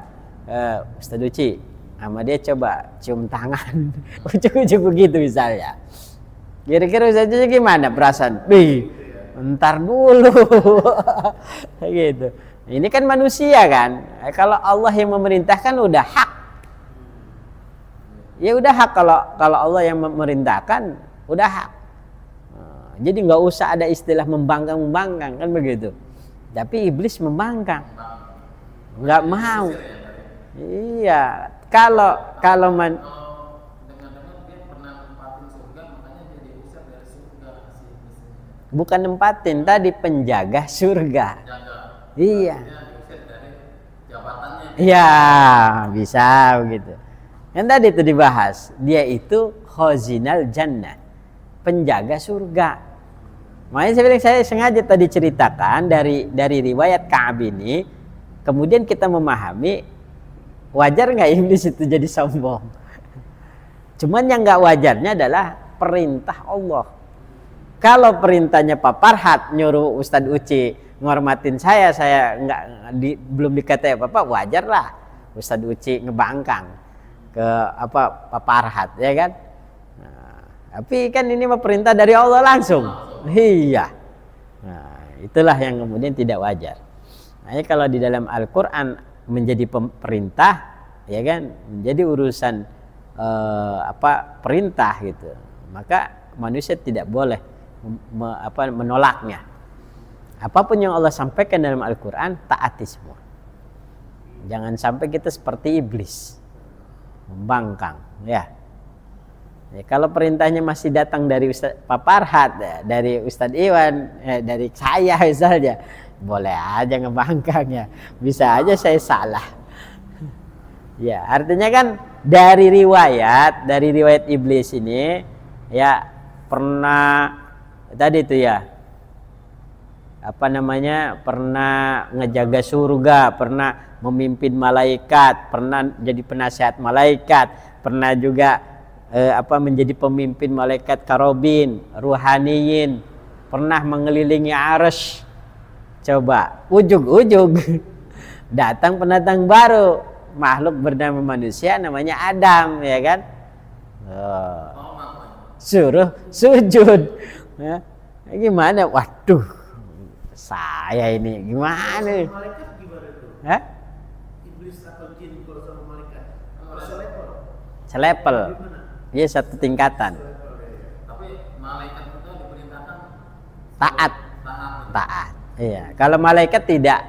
Ustadz Uci, sama dia coba cium tangan. Ujug-ujug begitu misalnya. Kira-kira Ustadz Uci gimana perasaan? Ntar dulu. Gitu. Ini kan manusia kan. Kalau Allah yang memerintahkan udah hak. Ya udah hak, kalau Allah yang memerintahkan udah hak. Jadi nggak usah ada istilah membangkang kan begitu. Tapi iblis membangkang, nggak mau. Iya, kalau dengar-dengar dia pernah nempatin surga, makanya dia diusir dari surga. Bukan nempatin, tadi penjaga surga. Iya. Dia diusir dari jabatannya. Iya, bisa begitu. Yang tadi itu dibahas, dia itu khazinal jannah, penjaga surga. Makanya saya sengaja tadi ceritakan dari riwayat Ka'ab ini, kemudian kita memahami wajar nggak iblis itu jadi sombong. Cuman yang nggak wajarnya adalah perintah Allah. Kalau perintahnya Pak Farhad nyuruh Ustadz Uci ngormatin saya belum dikatai apa-apa, wajar lah Ustadz Uci ngebangkang ke Pak Farhad, ya kan? Tapi kan ini mah perintah dari Allah langsung. Iya. Nah, itulah yang kemudian tidak wajar. Nah, kalau di dalam Al-Qur'an menjadi perintah, ya kan? Menjadi urusan perintah gitu. Maka manusia tidak boleh menolaknya. Apapun yang Allah sampaikan dalam Al-Qur'an, taati semua. Jangan sampai kita seperti iblis. Membangkang, ya. Ya, kalau perintahnya masih datang dari Pak Farhad, dari Ustadz Iwan, dari saya misalnya, boleh aja ngebangkang ya. Bisa aja saya salah. Ya, artinya kan dari riwayat iblis ini ya pernah tadi itu ya pernah ngejaga surga, pernah memimpin malaikat, pernah jadi penasihat malaikat, pernah juga menjadi pemimpin malaikat karobin, ruhaniyin, pernah mengelilingi arsy. Coba ujug-ujug datang pendatang baru, makhluk bernama manusia namanya Adam, ya kan? Suruh sujud. Ya. Gimana? Waduh, saya ini gimana? Malaikat gimana itu? Hah? Iblis atau jin kalau sama malaikat? Selepel. Iya, satu tingkatan. malaikat itu diperintahkan taat. taat. Taat. Iya. Kalau malaikat tidak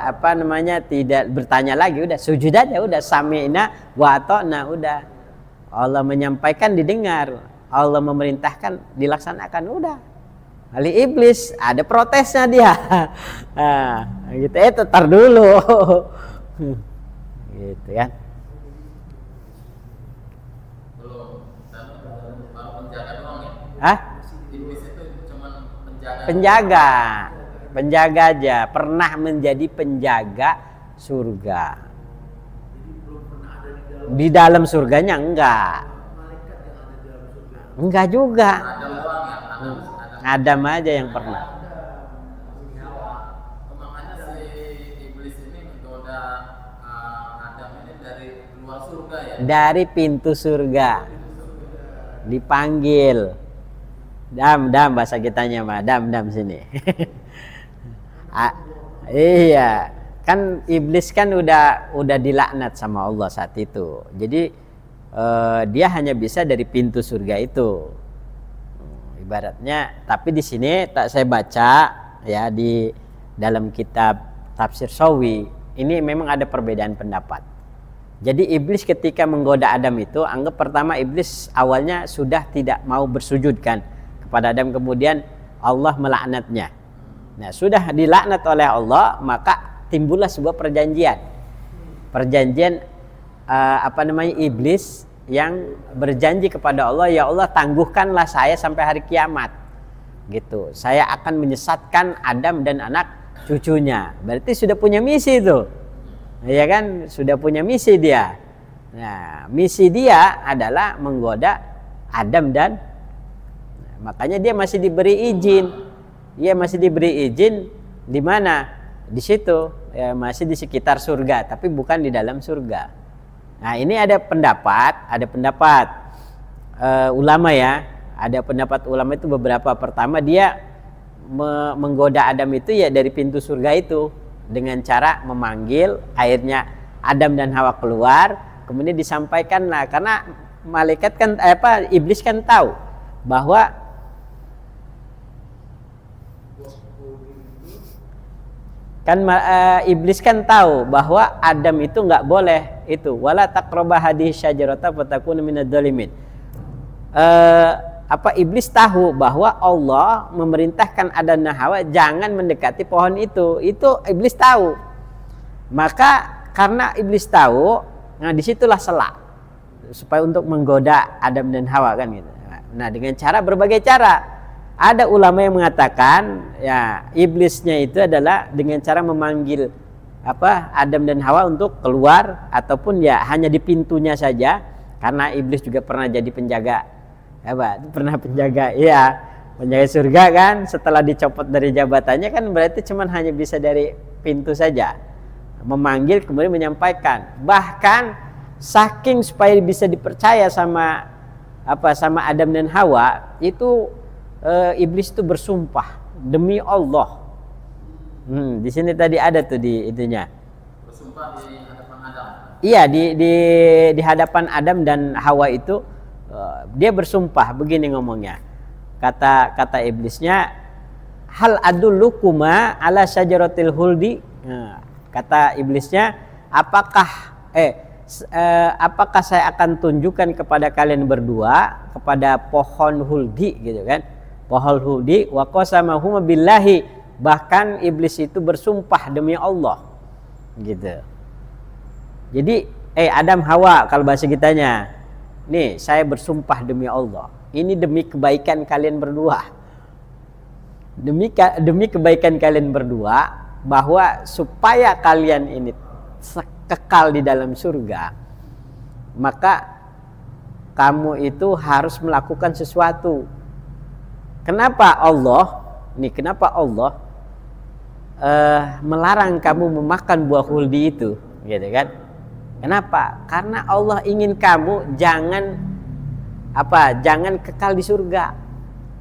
apa namanya, tidak bertanya lagi, udah sujud aja, udah sami'na wa ata'na, udah. Allah menyampaikan didengar, Allah memerintahkan dilaksanakan, udah. Kali iblis ada protesnya dia. Nah, gitu itu tar dulu. Gitu kan. Belum. Baru penjaga doang ya. Hah? Iblis itu cuma penjaga. Penjaga aja, pernah menjadi penjaga surga. Jadi belum pernah ada Di dalam surganya enggak. malaikat yang ada di dalam surga. Enggak juga. Adam doang ya. Adam aja yang pernah. Makanya si iblis ini menggoda Adam ini dari luar surga ya. Dari pintu surga. Dipanggil. Dam bahasa kitanya mah, dam sini. Iya, kan iblis kan udah dilaknat sama Allah saat itu. Jadi dia hanya bisa dari pintu surga itu. Ibaratnya, tapi di sini tak saya baca ya di dalam kitab Tafsir Sawi, ini memang ada perbedaan pendapat. Jadi iblis ketika menggoda Adam itu, anggap pertama iblis awalnya sudah tidak mau bersujud kan kepada Adam, kemudian Allah melaknatnya. Nah, sudah dilaknat oleh Allah, maka timbullah sebuah perjanjian iblis yang berjanji kepada Allah, ya Allah tangguhkanlah saya sampai hari kiamat gitu, saya akan menyesatkan Adam dan anak cucunya. Berarti sudah punya misi itu, ya kan, sudah punya misi dia. Nah, misi dia adalah menggoda Adam dan makanya dia masih diberi izin. Dia masih diberi izin di mana? Di situ, ya, masih di sekitar surga, tapi bukan di dalam surga. Nah, ini ada pendapat ulama ya. Ada pendapat ulama itu beberapa. Pertama, dia menggoda Adam itu ya dari pintu surga itu dengan cara memanggil, akhirnya Adam dan Hawa keluar, kemudian disampaikan lah, karena malaikat kan iblis kan tahu bahwa iblis kan tahu bahwa Adam itu nggak boleh itu, wala taqraba hadhihi syajarata fatakuna minadz zalimin. Iblis tahu bahwa Allah memerintahkan Adam dan Hawa jangan mendekati pohon itu iblis tahu. Maka karena iblis tahu, nah disitulah celah supaya untuk menggoda Adam dan Hawa kan gitu. Nah, dengan berbagai cara. Ada ulama yang mengatakan ya iblisnya itu adalah dengan cara memanggil Adam dan Hawa untuk keluar, ataupun ya hanya di pintunya saja, karena iblis juga pernah jadi penjaga penjaga surga kan. Setelah dicopot dari jabatannya kan berarti cuman hanya bisa dari pintu saja, memanggil kemudian menyampaikan. Bahkan saking supaya bisa dipercaya sama Adam dan Hawa itu, iblis itu bersumpah demi Allah. Di sini tadi ada tuh di itunya. Bersumpah di hadapan Adam. Iya, di hadapan Adam dan Hawa itu dia bersumpah begini ngomongnya. Kata iblisnya, hal adullukuma ala syajaratil huldi. Kata iblisnya, apakah saya akan tunjukkan kepada kalian berdua kepada pohon huldi gitu kan. Pohon huldi, wa qasamahuma billahi, bahkan iblis itu bersumpah demi Allah gitu. Jadi Adam Hawa kalau bahasa kitanya, nih saya bersumpah demi Allah, ini demi kebaikan kalian berdua, demi kebaikan kalian berdua, bahwa supaya kalian ini kekal di dalam surga, maka kamu itu harus melakukan sesuatu. Kenapa Allah melarang kamu memakan buah huldi itu, gitu kan? Kenapa? Karena Allah ingin kamu jangan kekal di surga.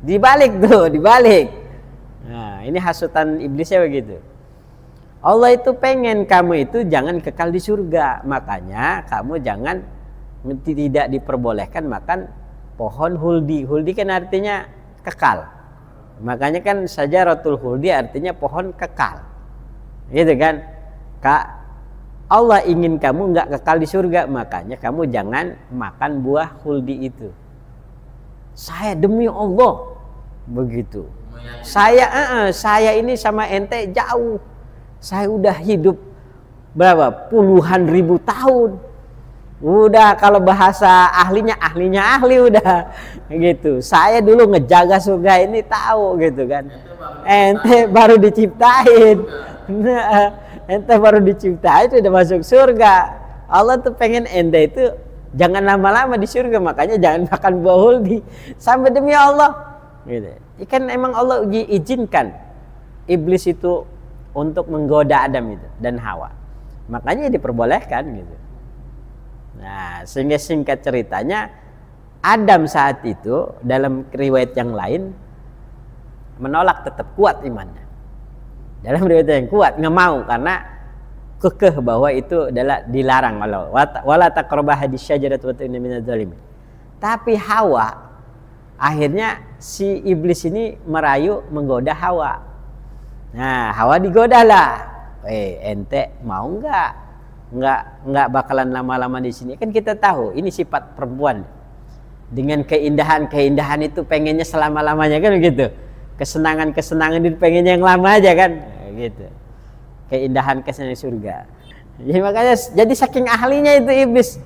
Dibalik. Nah, ini hasutan iblisnya begitu. Allah itu pengen kamu itu jangan kekal di surga, makanya kamu tidak diperbolehkan makan pohon huldi. Huldi kan artinya kekal. Makanya kan sajaratul huldi artinya pohon kekal. Gitu kan? Allah ingin kamu nggak kekal di surga, makanya kamu jangan makan buah huldi itu. Saya demi Allah begitu. Saya ini sama ente jauh. Saya udah hidup berapa puluhan ribu tahun. Udah kalau bahasa ahli udah gitu. Saya dulu ngejaga surga ini tahu gitu kan. Ente baru diciptain. Ente baru diciptain udah masuk surga. Allah tuh pengen ente itu jangan lama-lama di surga, makanya jangan makan buah huldi. Sampai demi Allah gitu. Ikan emang Allah izinkan iblis itu untuk menggoda Adam itu dan Hawa. Makanya diperbolehkan gitu. Nah, sehingga singkat ceritanya Adam saat itu dalam riwayat yang lain menolak, tetap kuat imannya. Dalam riwayat yang kuat nggak mau karena kekeh bahwa itu adalah dilarang Allah. Wala taqrabah hadisyajarat wa inna minadz zalimin. Tapi Hawa akhirnya si iblis ini merayu menggoda Hawa. Nah, Hawa digodalah. Ente mau nggak bakalan lama-lama di sini. Kan kita tahu ini sifat perempuan. Dengan keindahan itu pengennya selama-lamanya kan begitu. Kesenangan itu pengennya yang lama aja kan gitu. Keindahan kesenangan surga. Jadi makanya jadi saking ahlinya itu iblis.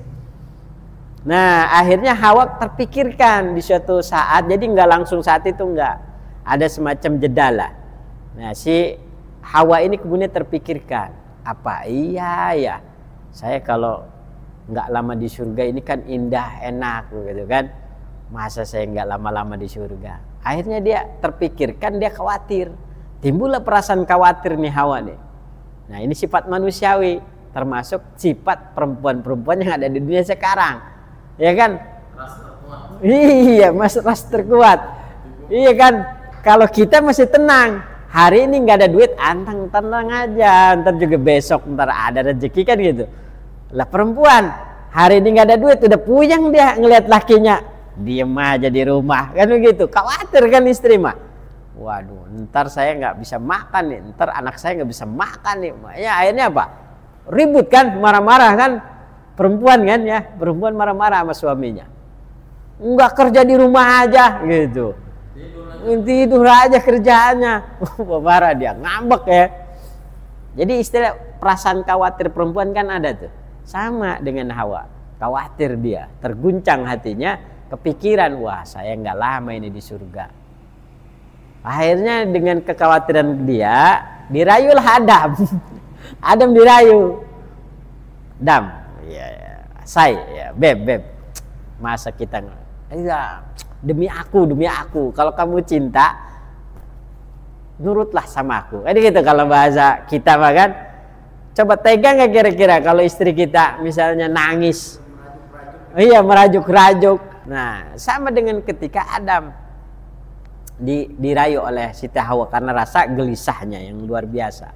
Nah, akhirnya Hawa terpikirkan di suatu saat, jadi nggak langsung saat itu nggak. Ada semacam jeda lah. Nah, si Hawa ini kemudian terpikirkan, apa iya ya saya kalau nggak lama di surga ini kan indah enak gitu kan, masa saya nggak lama-lama di surga. Akhirnya dia terpikirkan, dia khawatir, timbullah perasaan khawatir nih Hawa nih. Nah, ini sifat manusiawi, termasuk sifat perempuan-perempuan yang ada di dunia sekarang, ya kan? Iya, ras terkuat. Iya kan? Kalau kita masih tenang, hari ini nggak ada duit, anteng tenang aja, ntar juga besok ntar ada rezeki kan gitu. Lah perempuan, hari ini nggak ada duit, udah puyeng dia ngelihat lakinya, diem aja di rumah kan begitu. Khawatir kan istri mah. Waduh, ntar saya nggak bisa makan nih, ntar anak saya nggak bisa makan nih. Ya akhirnya apa? Ribut kan, marah-marah kan, perempuan kan ya, perempuan marah-marah sama suaminya. Nggak kerja di rumah aja gitu. Tidur aja kerjaannya. Marah dia, ngambek ya. Jadi istilah perasaan khawatir perempuan kan ada tuh. Sama dengan Hawa, khawatir dia, terguncang hatinya, kepikiran, wah saya nggak lama ini di surga. Akhirnya dengan kekhawatiran dia, dirayulah Adam. Adam dirayu. Adam, ya, saya, ya, beb, masa kita nggak, demi aku, kalau kamu cinta, nurutlah sama aku. Ini gitu kalau bahasa kita mah kan. Coba tega nggak kira-kira kalau istri kita misalnya nangis, iya merajuk-rajuk. Nah, sama dengan ketika Adam dirayu oleh Siti Hawa karena rasa gelisahnya yang luar biasa.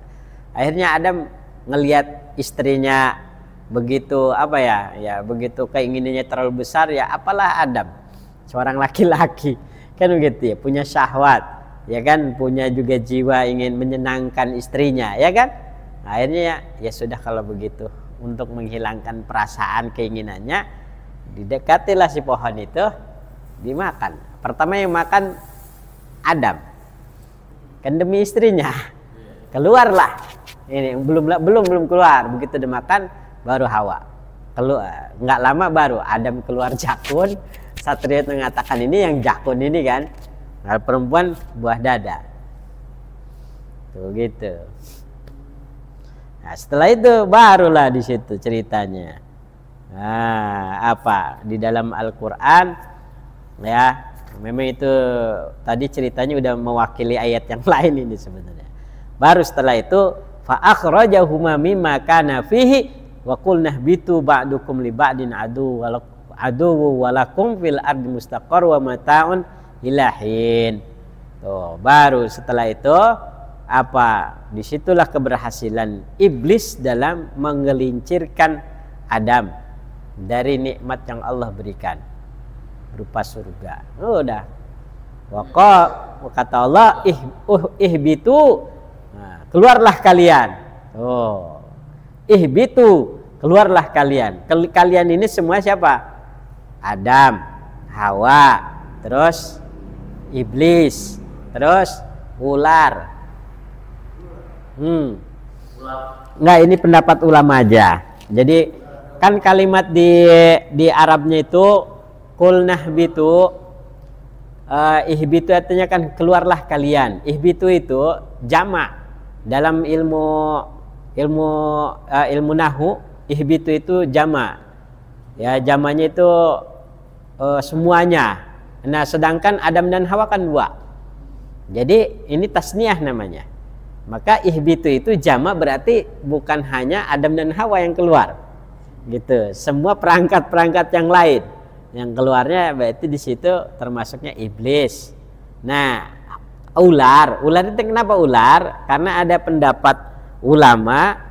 Akhirnya Adam ngelihat istrinya begitu apa ya begitu keinginannya terlalu besar, ya apalah Adam, seorang laki-laki kan begitu ya, punya syahwat, ya kan, punya juga jiwa ingin menyenangkan istrinya, ya kan. Akhirnya ya sudah kalau begitu, untuk menghilangkan perasaan keinginannya, didekatilah si pohon itu, dimakan. Pertama yang makan Adam, kan demi istrinya. Keluarlah, ini belum keluar, begitu dimakan baru Hawa keluar. Nggak lama baru Adam keluar jakun. Satria mengatakan ini yang jakun ini kan, nah, perempuan buah dada, tuh gitu. Nah, setelah itu barulah di situ ceritanya. Nah, apa di dalam Al-Qur'an ya, memang itu tadi ceritanya udah mewakili ayat yang lain ini sebenarnya. Baru setelah itu fa akhrajahuma mimma kana fihi wa qulna bitu ba'dukum li ba'din adu walakum fil ardi mustaqar wa mata'un ilahin. Tuh, baru setelah itu apa? Disitulah keberhasilan iblis dalam menggelincirkan Adam dari nikmat yang Allah berikan. berupa surga. Udah. Kata Allah, ihbitu, nah, keluarlah kalian. Ihbitu, keluarlah kalian. Kalian ini semua siapa? Adam, Hawa, terus iblis, terus ular. Enggak, ini pendapat ulama aja. Jadi kan kalimat di Arabnya itu kulnah bitu, ihbitu artinya kan keluarlah kalian. Ihbitu itu jamak dalam ilmu nahwu. Ihbitu itu jamak, ya jamaknya itu semuanya. Nah sedangkan Adam dan Hawa kan dua, jadi ini tasniah namanya. Maka ihbitu itu jamak berarti bukan hanya Adam dan Hawa yang keluar, gitu. Semua perangkat-perangkat yang lain yang keluarnya berarti di situ termasuknya iblis. Nah, ular itu kenapa ular? Karena ada pendapat ulama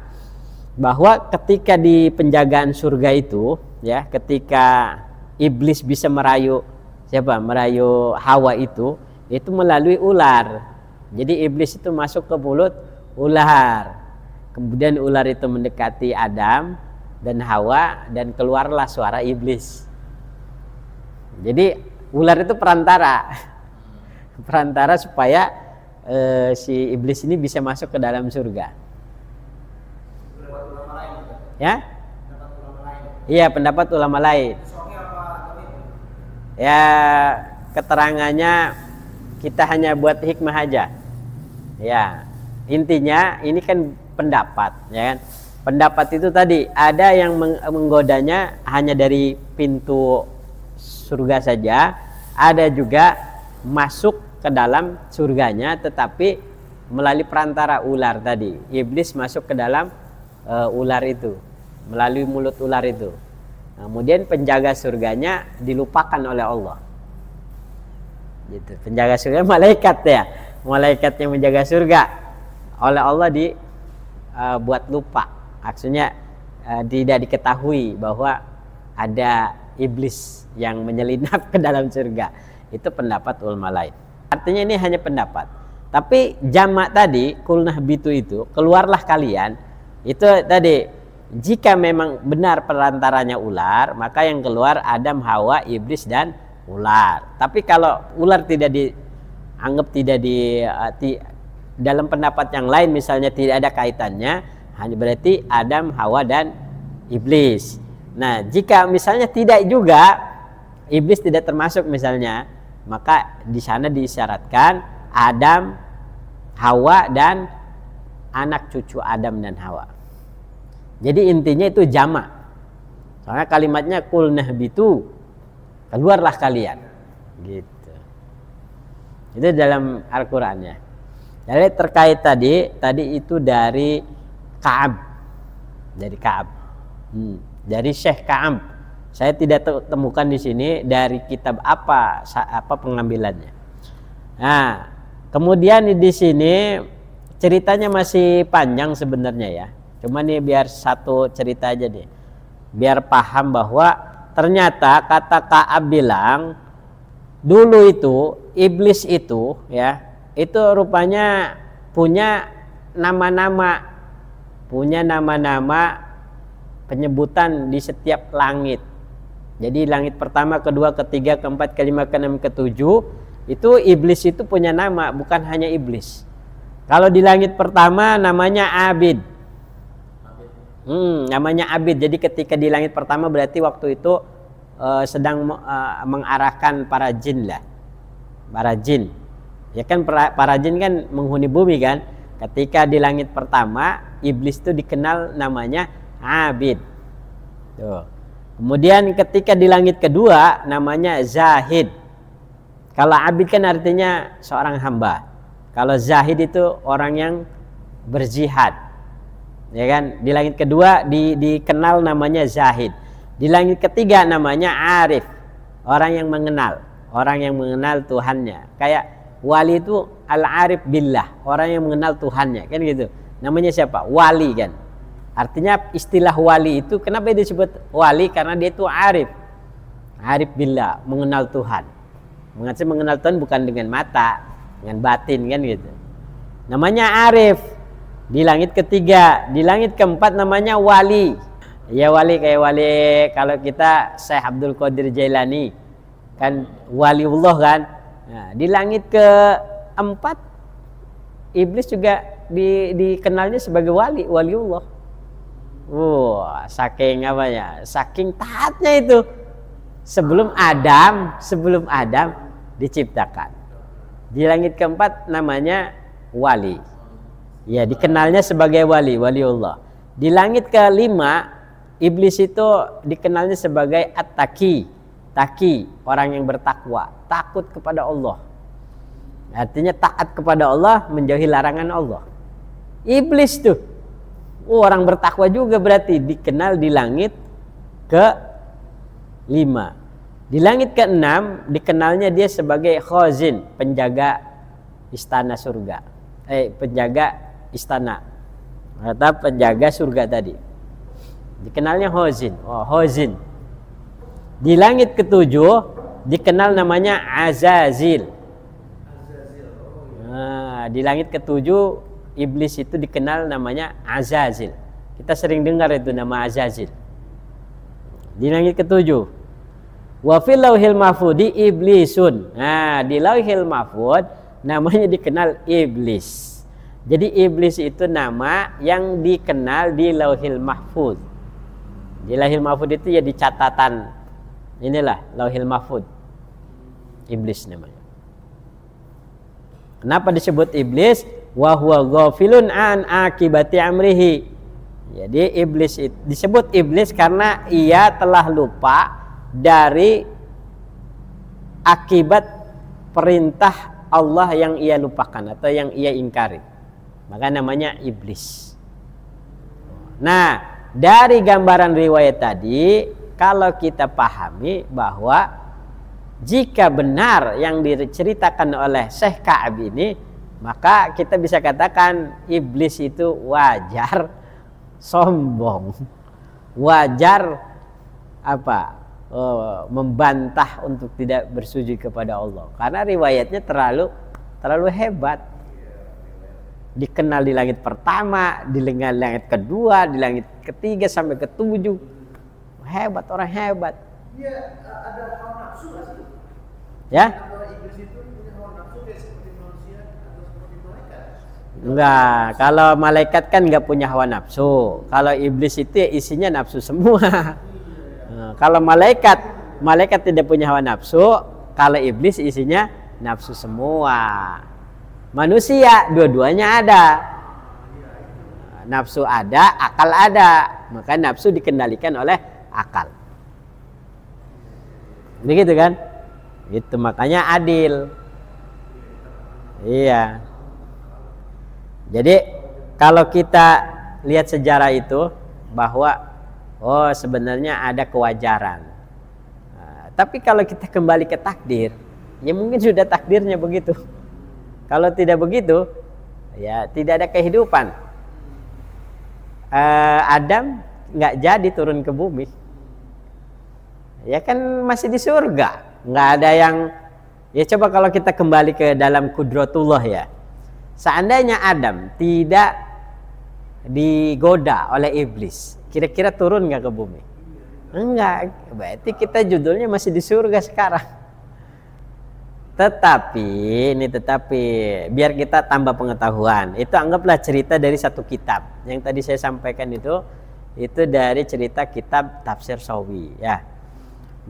bahwa ketika di penjagaan surga itu, ya, ketika iblis bisa merayu Hawa itu melalui ular. Jadi iblis itu masuk ke mulut ular. Kemudian ular itu mendekati Adam dan Hawa dan keluarlah suara iblis. Jadi ular itu perantara supaya si iblis ini bisa masuk ke dalam surga. Ya? Iya, pendapat ulama lain. Ya, keterangannya kita hanya buat hikmah aja. Ya, intinya ini kan pendapat, ya kan? Pendapat itu tadi ada yang menggodanya hanya dari pintu surga saja, ada juga masuk ke dalam surganya tetapi melalui perantara ular tadi. Iblis masuk ke dalam ular itu, melalui mulut ular itu. Kemudian penjaga surganya dilupakan oleh Allah. Gitu. Penjaga surga malaikat, ya. Malaikat yang menjaga surga oleh Allah buat lupa. Maksudnya tidak diketahui bahwa ada iblis yang menyelinap ke dalam surga. Itu pendapat ulama lain. Artinya ini hanya pendapat. Tapi jamak tadi, kulnah bitu itu, keluarlah kalian. Itu tadi, jika memang benar perantaranya ular, maka yang keluar Adam, Hawa, iblis dan ular. Tapi kalau ular tidak dianggap dalam pendapat yang lain, misalnya tidak ada kaitannya, hanya berarti Adam, Hawa dan iblis. Nah, jika misalnya tidak juga, iblis tidak termasuk misalnya, maka di sana disyaratkan Adam, Hawa dan anak cucu Adam dan Hawa. Jadi intinya itu jamak. Soalnya kalimatnya kulnah bitu, keluarlah kalian. Gitu. Itu dalam Al-Qur'annya. Jadi terkait tadi itu dari Ka'ab. Dari Ka'ab. Dari Syekh Ka'ab. Saya tidak temukan di sini dari kitab apa pengambilannya. Nah, kemudian di sini ceritanya masih panjang sebenarnya, ya. Cuma nih biar satu cerita aja deh. Biar paham bahwa ternyata kata Ka'ab bilang dulu itu iblis itu, ya, itu rupanya punya nama-nama penyebutan di setiap langit. Jadi langit pertama, kedua, ketiga, keempat, kelima, keenam, ketujuh, itu iblis itu punya nama, bukan hanya iblis. Kalau di langit pertama namanya Abid. Namanya Abid. Jadi ketika di langit pertama berarti waktu itu sedang mengarahkan para jin lah. Para jin. Ya kan para jin kan menghuni bumi kan. Ketika di langit pertama iblis itu dikenal namanya Abid. Tuh. Kemudian ketika di langit kedua namanya Zahid. Kalau Abid kan artinya seorang hamba. Kalau Zahid itu orang yang berjihad. Ya kan? Di langit kedua dikenal namanya Zahid. Di langit ketiga namanya Arif. Orang yang mengenal Tuhannya. Kayak wali itu al-arif billah, orang yang mengenal Tuhannya, kan gitu. Namanya siapa? Wali kan. Artinya istilah wali itu kenapa disebut wali? Karena dia itu arif. arif billah, mengenal Tuhan. Maksudnya mengenal Tuhan bukan dengan mata, dengan batin kan gitu. Namanya arif. Di langit ketiga, di langit keempat namanya wali. Ya wali kayak wali kalau kita Syekh Abdul Qadir Jailani kan waliullah kan. Nah, di langit keempat iblis juga dikenalnya sebagai waliullah. Saking apa ya? Saking taatnya itu. Sebelum Adam diciptakan. Di langit keempat namanya wali. Ya, dikenalnya sebagai waliullah. Di langit kelima, iblis itu dikenalnya sebagai at-taqi, orang yang bertakwa, takut kepada Allah. Artinya taat kepada Allah, menjauhi larangan Allah. Iblis tuh, orang bertakwa juga berarti dikenal di langit ke-5. Di langit ke-6 dikenalnya dia sebagai khazin, penjaga istana surga. Penjaga istana atau penjaga surga tadi. Dikenalnya khazin. Khazin. Di langit ke-7 dikenal namanya Azazil. Nah, di langit ke-7 iblis itu dikenal namanya Azazil. Kita sering dengar itu nama Azazil. Di langit ke-7. Wa fil lauhil mahfud iblisun. Nah, di lauhil mahfud namanya dikenal iblis. Jadi iblis itu nama yang dikenal di lauhil mahfud. Di lauhil mahfud itu ya di catatan. Inilah lauhil mahfud. Iblis namanya. Kenapa disebut iblis? Wa huwa ghafilun an akibati amrihi. Jadi iblis itu disebut iblis karena ia telah lupa dari akibat perintah Allah yang ia lupakan atau yang ia ingkari. Maka namanya iblis. Nah, dari gambaran riwayat tadi, kalau kita pahami bahwa jika benar yang diceritakan oleh Syekh Ka'ab ini, maka kita bisa katakan iblis itu wajar sombong, wajar membantah untuk tidak bersujud kepada Allah, karena riwayatnya terlalu hebat. Dikenal di langit pertama, di langit kedua, di langit ketiga sampai ke-7. Hebat, orang hebat. Dia ada hawa nafsu nggak sih? Ya? Antara iblis itu punya hawa nafsu kayak seperti manusia atau seperti malaikat? Enggak, kalau malaikat kan enggak punya hawa nafsu. Kalau iblis itu ya isinya nafsu semua. Nah, kalau malaikat tidak punya hawa nafsu, kalau iblis isinya nafsu semua. Manusia dua-duanya ada. Nafsu ada, akal ada. Maka nafsu dikendalikan oleh akal. Begitu kan? Itu makanya adil. Iya. Jadi kalau kita lihat sejarah itu bahwa sebenarnya ada kewajaran. Tapi kalau kita kembali ke takdir, ya mungkin sudah takdirnya begitu. Kalau tidak begitu, ya tidak ada kehidupan. Adam nggak jadi turun ke bumi. Ya kan masih di surga. Nggak ada yang, ya coba kalau kita kembali ke dalam kudratullah ya. Seandainya Adam tidak digoda oleh iblis, kira-kira turun nggak ke bumi? Enggak. Berarti kita judulnya masih di surga sekarang. Tetapi biar kita tambah pengetahuan, itu anggaplah cerita dari satu kitab. Yang tadi saya sampaikan itu dari cerita kitab Tafsir Sawi ya.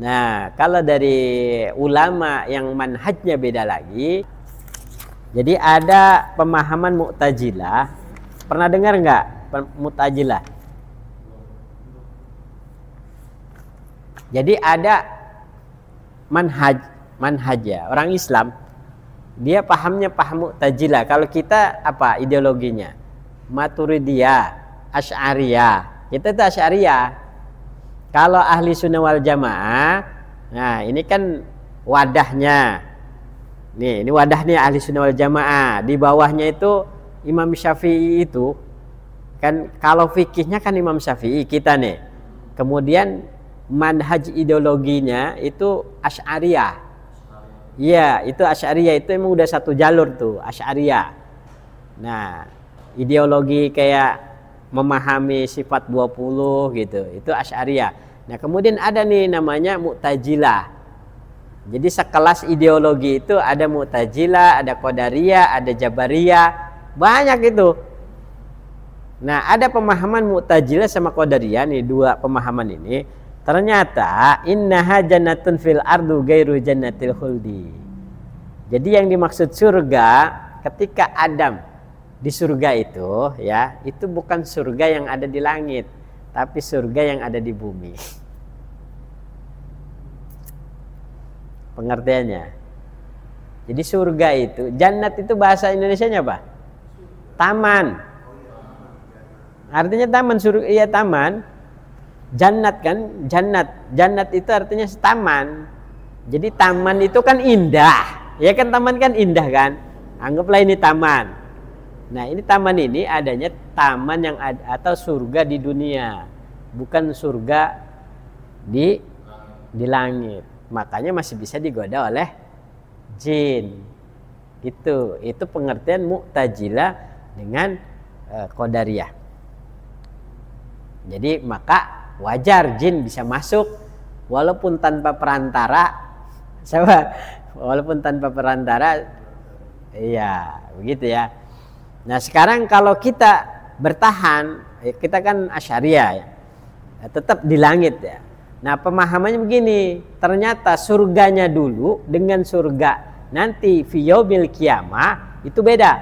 Nah, kalau dari ulama yang manhajnya beda lagi, jadi ada pemahaman Mu'tazilah. Pernah dengar nggak Mu'tazilah? Jadi ada manhaj ya, orang Islam dia pahamnya paham Mu'tazilah. Kalau kita apa ideologinya? Maturidiyah, Asy'ariyah. Kita itu Asy'ariyah. Kalau ahli sunnah wal jamaah, nah ini kan wadahnya. Nih, ini wadahnya ahli sunnah wal jamaah. Di bawahnya itu Imam Syafi'i itu kan, kalau fikihnya kan Imam Syafi'i kita nih. Kemudian manhaj ideologinya itu Asy'ariyah. Iya, itu Asy'ariyah, itu emang udah satu jalur tuh, Asy'ariyah. Nah, ideologi kayak memahami sifat 20 gitu, itu Asy'ariyah. Nah, kemudian ada nih namanya Mu'tazilah. Jadi sekelas ideologi itu ada Mu'tazilah, ada Qadariyah, ada Jabariyah, banyak itu. Nah, ada pemahaman Mu'tazilah sama Qadariyah nih, dua pemahaman ini. Ternyata innaha jannatun fil ardu gairu jannatil khuldi. Jadi yang dimaksud surga ketika Adam di surga itu ya, itu bukan surga yang ada di langit, tapi surga yang ada di bumi. Pengertiannya. Jadi surga itu, jannat itu bahasa Indonesianya apa? Taman. Artinya taman, surga iya taman. Jannat kan, jannat itu artinya taman. Jadi taman itu kan indah, ya kan, taman kan indah kan. Anggaplah ini taman. Nah, ini taman ini adanya taman yang ada, atau surga di dunia, bukan surga di langit. Makanya masih bisa digoda oleh jin. Gitu. Itu pengertian Mu'tazilah dengan Qadariyah. Jadi maka wajar jin bisa masuk walaupun tanpa perantara. Coba, walaupun tanpa perantara. Iya, begitu ya. Nah, sekarang kalau kita bertahan, kita kan Asy'ariyah ya, tetap di langit ya. Nah, pemahamannya begini, ternyata surganya dulu dengan surga nanti fi yaumil qiyamah itu beda.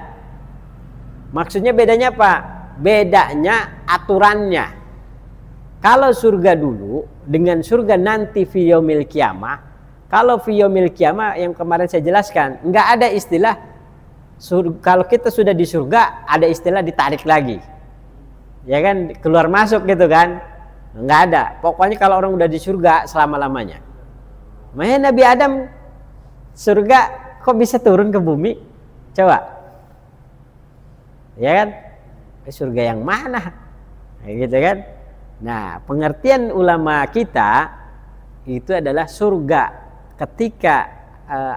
Maksudnya bedanya apa? Bedanya aturannya. Kalau surga dulu dengan surga nanti fi yaumil qiyamah, kalau fi yaumil qiyamah yang kemarin saya jelaskan, enggak ada istilah surga. Kalau kita sudah di surga ada istilah ditarik lagi. Ya kan, keluar masuk gitu kan? Enggak ada. Pokoknya kalau orang udah di surga selama-lamanya. Makanya Nabi Adam surga kok bisa turun ke bumi? Coba. Ya kan? Surga yang mana? Kayak gitu kan? Nah, pengertian ulama kita itu adalah surga ketika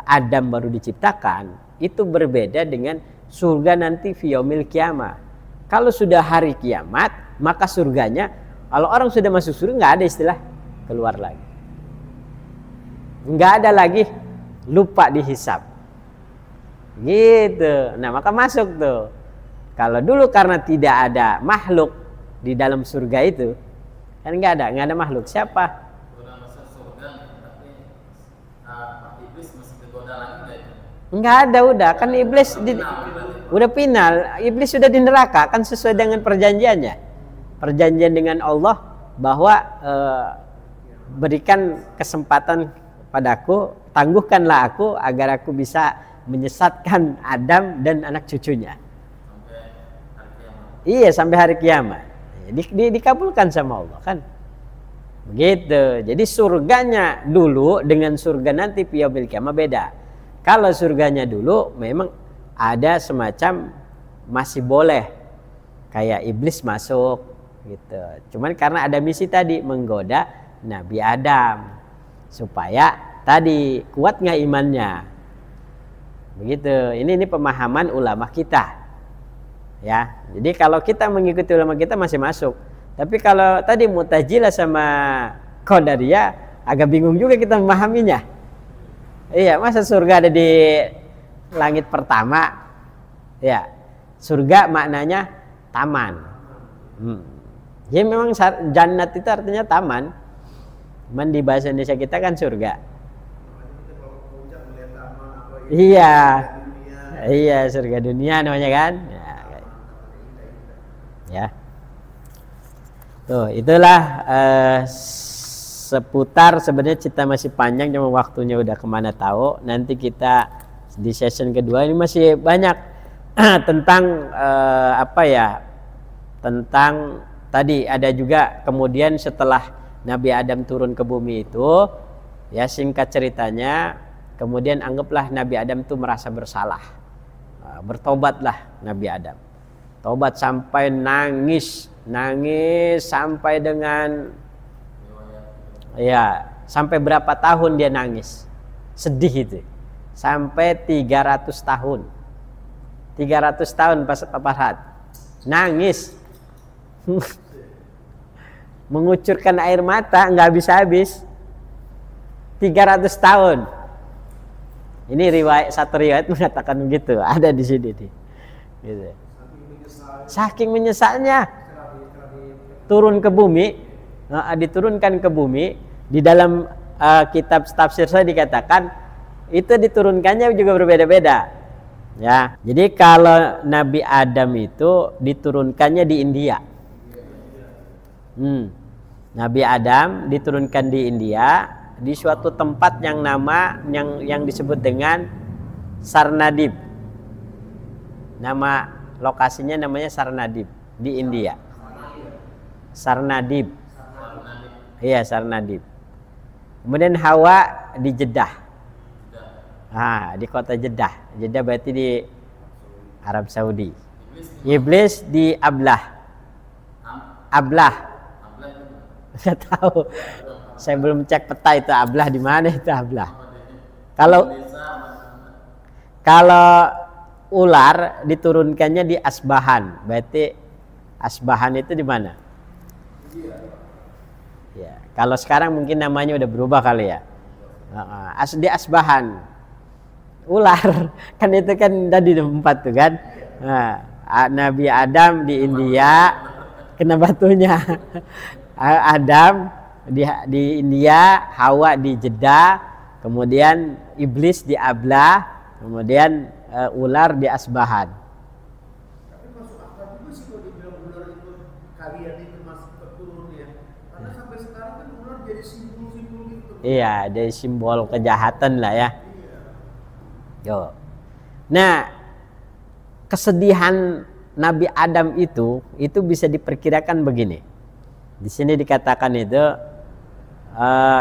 Adam baru diciptakan itu berbeda dengan surga nanti fi yaumil qiyamah. Kalau sudah hari kiamat, maka surganya, kalau orang sudah masuk surga nggak ada istilah keluar lagi, nggak ada lagi lupa dihisab, gitu. Nah, maka masuk tuh. Kalau dulu karena tidak ada makhluk di dalam surga itu, kan nggak ada makhluk. Siapa? Udah masuk surga, tapi iblis masih tergoda lagi nggak itu? Nggak ada, udah kan iblis udah final. Iblis sudah di neraka kan sesuai dengan perjanjiannya, perjanjian dengan Allah bahwa berikan kesempatan padaku, tangguhkanlah aku agar aku bisa menyesatkan Adam dan anak cucunya. Iya, sampai hari kiamat. Dikabulkan sama Allah kan. Begitu. Jadi surganya dulu dengan surga nanti fi yaumil qiyamah beda. Kalau surganya dulu memang ada semacam masih boleh kayak iblis masuk gitu. Cuman karena ada misi tadi menggoda Nabi Adam supaya tadi kuat nggak imannya. Begitu. Ini pemahaman ulama kita. Ya, jadi kalau kita mengikuti ulama kita masih masuk. Tapi kalau tadi Mu'tazilah sama Qadariyah agak bingung juga kita memahaminya. Iya, masa surga ada di langit pertama? Ya, surga maknanya taman. Ya memang jannat itu artinya taman. Cuman di bahasa Indonesia kita kan surga. Iya, iya surga dunia namanya kan. Ya, tuh itulah seputar, sebenarnya cerita masih panjang, cuma waktunya udah kemana tahu. Nanti kita di session kedua ini masih banyak tentang tentang tadi ada juga kemudian setelah Nabi Adam turun ke bumi itu, ya singkat ceritanya, kemudian anggaplah Nabi Adam itu merasa bersalah, bertobatlah Nabi Adam. Tobat sampai nangis sampai dengan Ya, sampai berapa tahun dia nangis? Sedih itu. Sampai 300 tahun. 300 tahun Pak Farhad. Nangis. Mengucurkan air mata nggak habis-habis. 300 tahun. Ini satu riwayat mengatakan begitu. Ada di sini nih. Gitu. Saking menyesalnya turun ke bumi, diturunkan ke bumi. Di dalam kitab tafsir saya dikatakan itu diturunkannya juga berbeda-beda. Ya, jadi kalau Nabi Adam itu diturunkannya di India. Nabi Adam diturunkan di India di suatu tempat yang disebut dengan Sarnadib. Nama lokasinya namanya Sarnadib di India. Sarnadib. Iya, Sarnadib. Kemudian Hawa di Jeddah. Di kota Jeddah. Jeddah berarti di Arab Saudi. Iblis di Ablah. Ablah. Nggak tahu. Saya belum cek peta itu Ablah di mana itu Ablah. Kalau ular diturunkannya di Asbahan. Berarti Asbahan itu di mana? Ya, kalau sekarang mungkin namanya udah berubah kali ya. Di Asbahan. Ular kan itu kan tadi 4 tuh kan. Nabi Adam di India kena batunya. Adam di India, Hawa di Jeddah, kemudian iblis di Ablah, kemudian ular di Asbahan. Tapi masuk akal juga sih kalau dibilang ular itu kalian itu masuk keturun ya. Karena sampai sekarang kan ular jadi simbol-simbol gitu. Iya, dari simbol kejahatan lah ya. Yo. Nah, kesedihan Nabi Adam itu bisa diperkirakan begini. Di sini dikatakan itu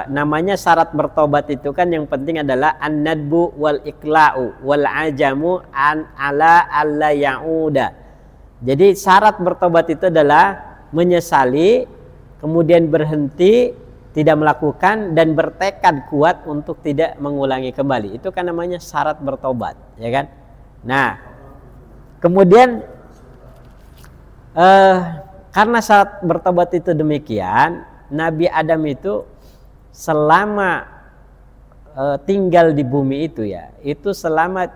namanya syarat bertobat itu kan yang penting adalah an-nadbu wal ikla'u wal ajamu an ala alla ya'uda. Jadi syarat bertobat itu adalah menyesali, kemudian berhenti, tidak melakukan, dan bertekad kuat untuk tidak mengulangi kembali. Itu kan namanya syarat bertobat, ya kan? Nah, kemudian karena syarat bertobat itu demikian, Nabi Adam itu selama tinggal di bumi itu ya, itu selama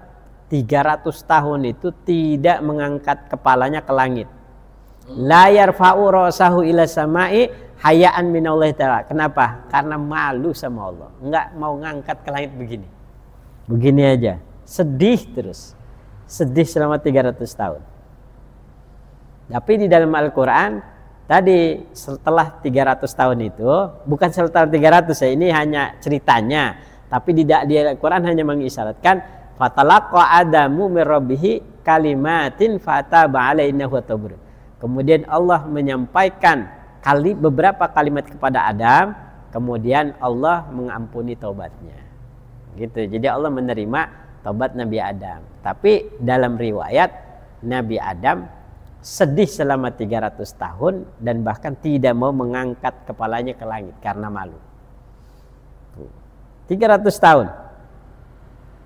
300 tahun itu tidak mengangkat kepalanya ke langit. La yarfa'u ra'sahu ila sama'i hayaan minallahi ta'ala. Kenapa? Karena malu sama Allah. Enggak mau ngangkat ke langit begini. Begini aja. Sedih terus. Sedih selama 300 tahun. Tapi di dalam Al-Quran tadi setelah 300 tahun itu, bukan setelah 300 ya, ini hanya ceritanya. Tapi di Al-Quran hanya mengisyaratkan fatalaqa Adamu min rabbihi kalimatin fataba alaihi innahu tawwabur. Kemudian Allah menyampaikan beberapa kalimat kepada Adam, kemudian Allah mengampuni taubatnya. Gitu. Jadi Allah menerima taubat Nabi Adam. Tapi dalam riwayat Nabi Adam sedih selama 300 tahun dan bahkan tidak mau mengangkat kepalanya ke langit karena malu. 300 tahun.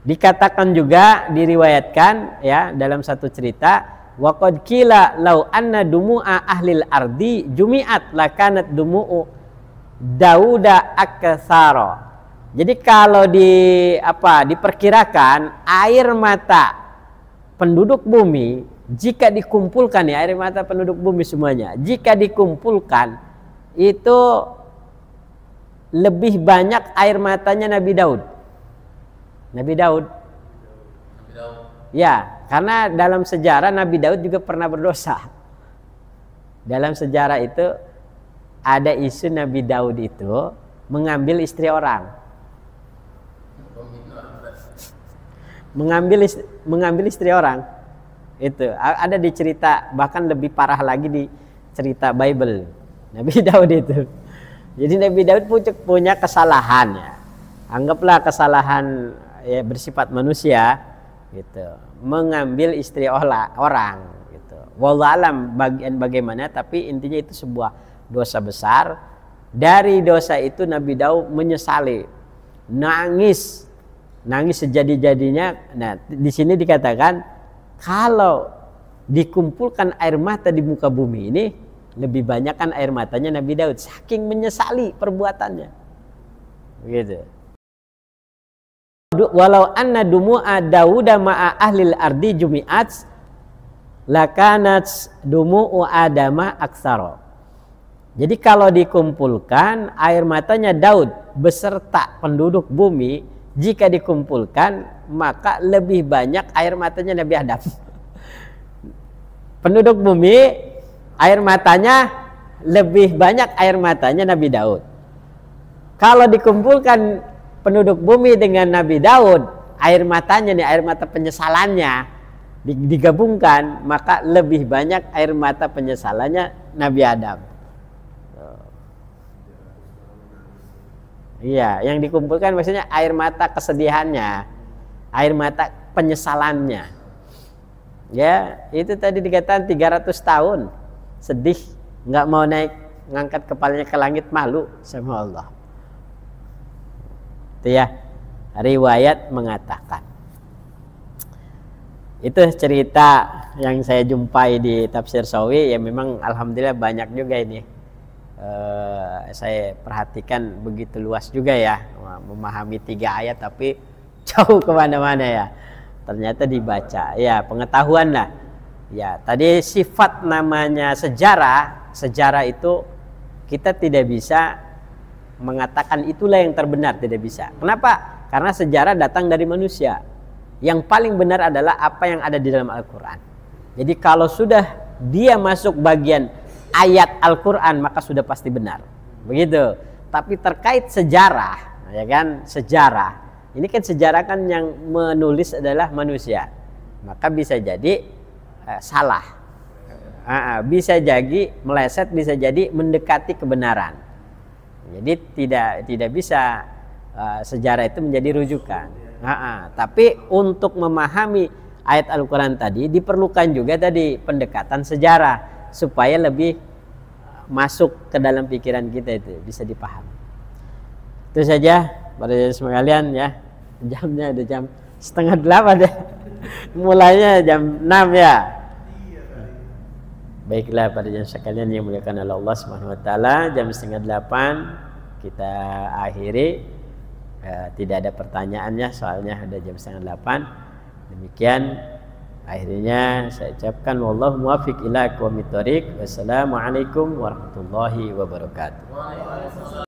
Dikatakan juga, diriwayatkan ya dalam satu cerita, wa qad qila law anna dumu'a ahlil ardi jumi'at lakanat dumu'u Dauda aktsara. Jadi kalau diperkirakan air mata penduduk bumi jika dikumpulkan ya, air mata penduduk bumi semuanya jika dikumpulkan itu lebih banyak air matanya Nabi Daud. Nabi Daud. Ya, karena dalam sejarah Nabi Daud juga pernah berdosa. Dalam sejarah itu ada isu Nabi Daud itu mengambil istri orang. Mengambil istri orang. Itu ada di cerita, bahkan lebih parah lagi di cerita Bible. Nabi Daud itu. Jadi Nabi Daud punya kesalahan ya. Anggaplah kesalahan ya, bersifat manusia gitu, mengambil istri orang gitu. Wallahu alam bagian bagaimana, tapi intinya itu sebuah dosa besar Dari dosa itu Nabi Daud menyesali, nangis sejadi-jadinya. Nah, di sini dikatakan kalau dikumpulkan air mata di muka bumi ini, lebih banyak kan air matanya Nabi Daud, saking menyesali perbuatannya. Begitu. Walau anna dumu'a Dauda ma'a ahlil ardi jumi'at lakanat dumu'u adama aksaro. Jadi kalau dikumpulkan air matanya Daud beserta penduduk bumi, jika dikumpulkan maka lebih banyak air matanya Nabi Adam. Penduduk bumi air matanya lebih banyak air matanya Nabi Daud. Kalau dikumpulkan penduduk bumi dengan Nabi Daud, air matanya nih, air mata penyesalannya digabungkan, maka lebih banyak air mata penyesalannya Nabi Adam. Iya, yang dikumpulkan maksudnya air mata kesedihannya, air mata penyesalannya. Ya, itu tadi dikatakan 300 tahun sedih, nggak mau naik, ngangkat kepalanya ke langit, malu sama Allah. Itu ya, riwayat mengatakan. Itu cerita yang saya jumpai di Tafsir Shawi, ya memang alhamdulillah banyak juga ini. Saya perhatikan begitu luas juga ya, memahami 3 ayat tapi jauh kemana-mana ya. Ternyata dibaca, ya pengetahuan lah. Ya tadi sifat namanya sejarah itu kita tidak bisa mengatakan itulah yang terbenar, tidak bisa. Kenapa? Karena sejarah datang dari manusia. Yang paling benar adalah apa yang ada di dalam Al-Quran. Jadi kalau sudah dia masuk bagian ayat Al-Quran maka sudah pasti benar, begitu. Tapi terkait sejarah, ya kan, sejarah ini kan sejarah kan yang menulis adalah manusia, maka bisa jadi salah, bisa jadi meleset, bisa jadi mendekati kebenaran. Jadi tidak bisa sejarah itu menjadi rujukan. Tapi untuk memahami ayat Al-Quran tadi diperlukan juga tadi pendekatan sejarah, supaya lebih masuk ke dalam pikiran kita, itu bisa dipahami. Itu saja pada sekalian ya. Jamnya ada jam 7:30 ya. Mulainya jam 6 ya. Baiklah pada jam sekalian yang dimuliakan oleh Allah Subhanahu wa taala, jam 7:30 kita akhiri. Tidak ada pertanyaannya soalnya ada jam 7:30. Demikian akhirnya saya ucapkan wallahu muwaffiq ila aqwamit thoriq. Wassalamualaikum warahmatullahi wabarakatuh.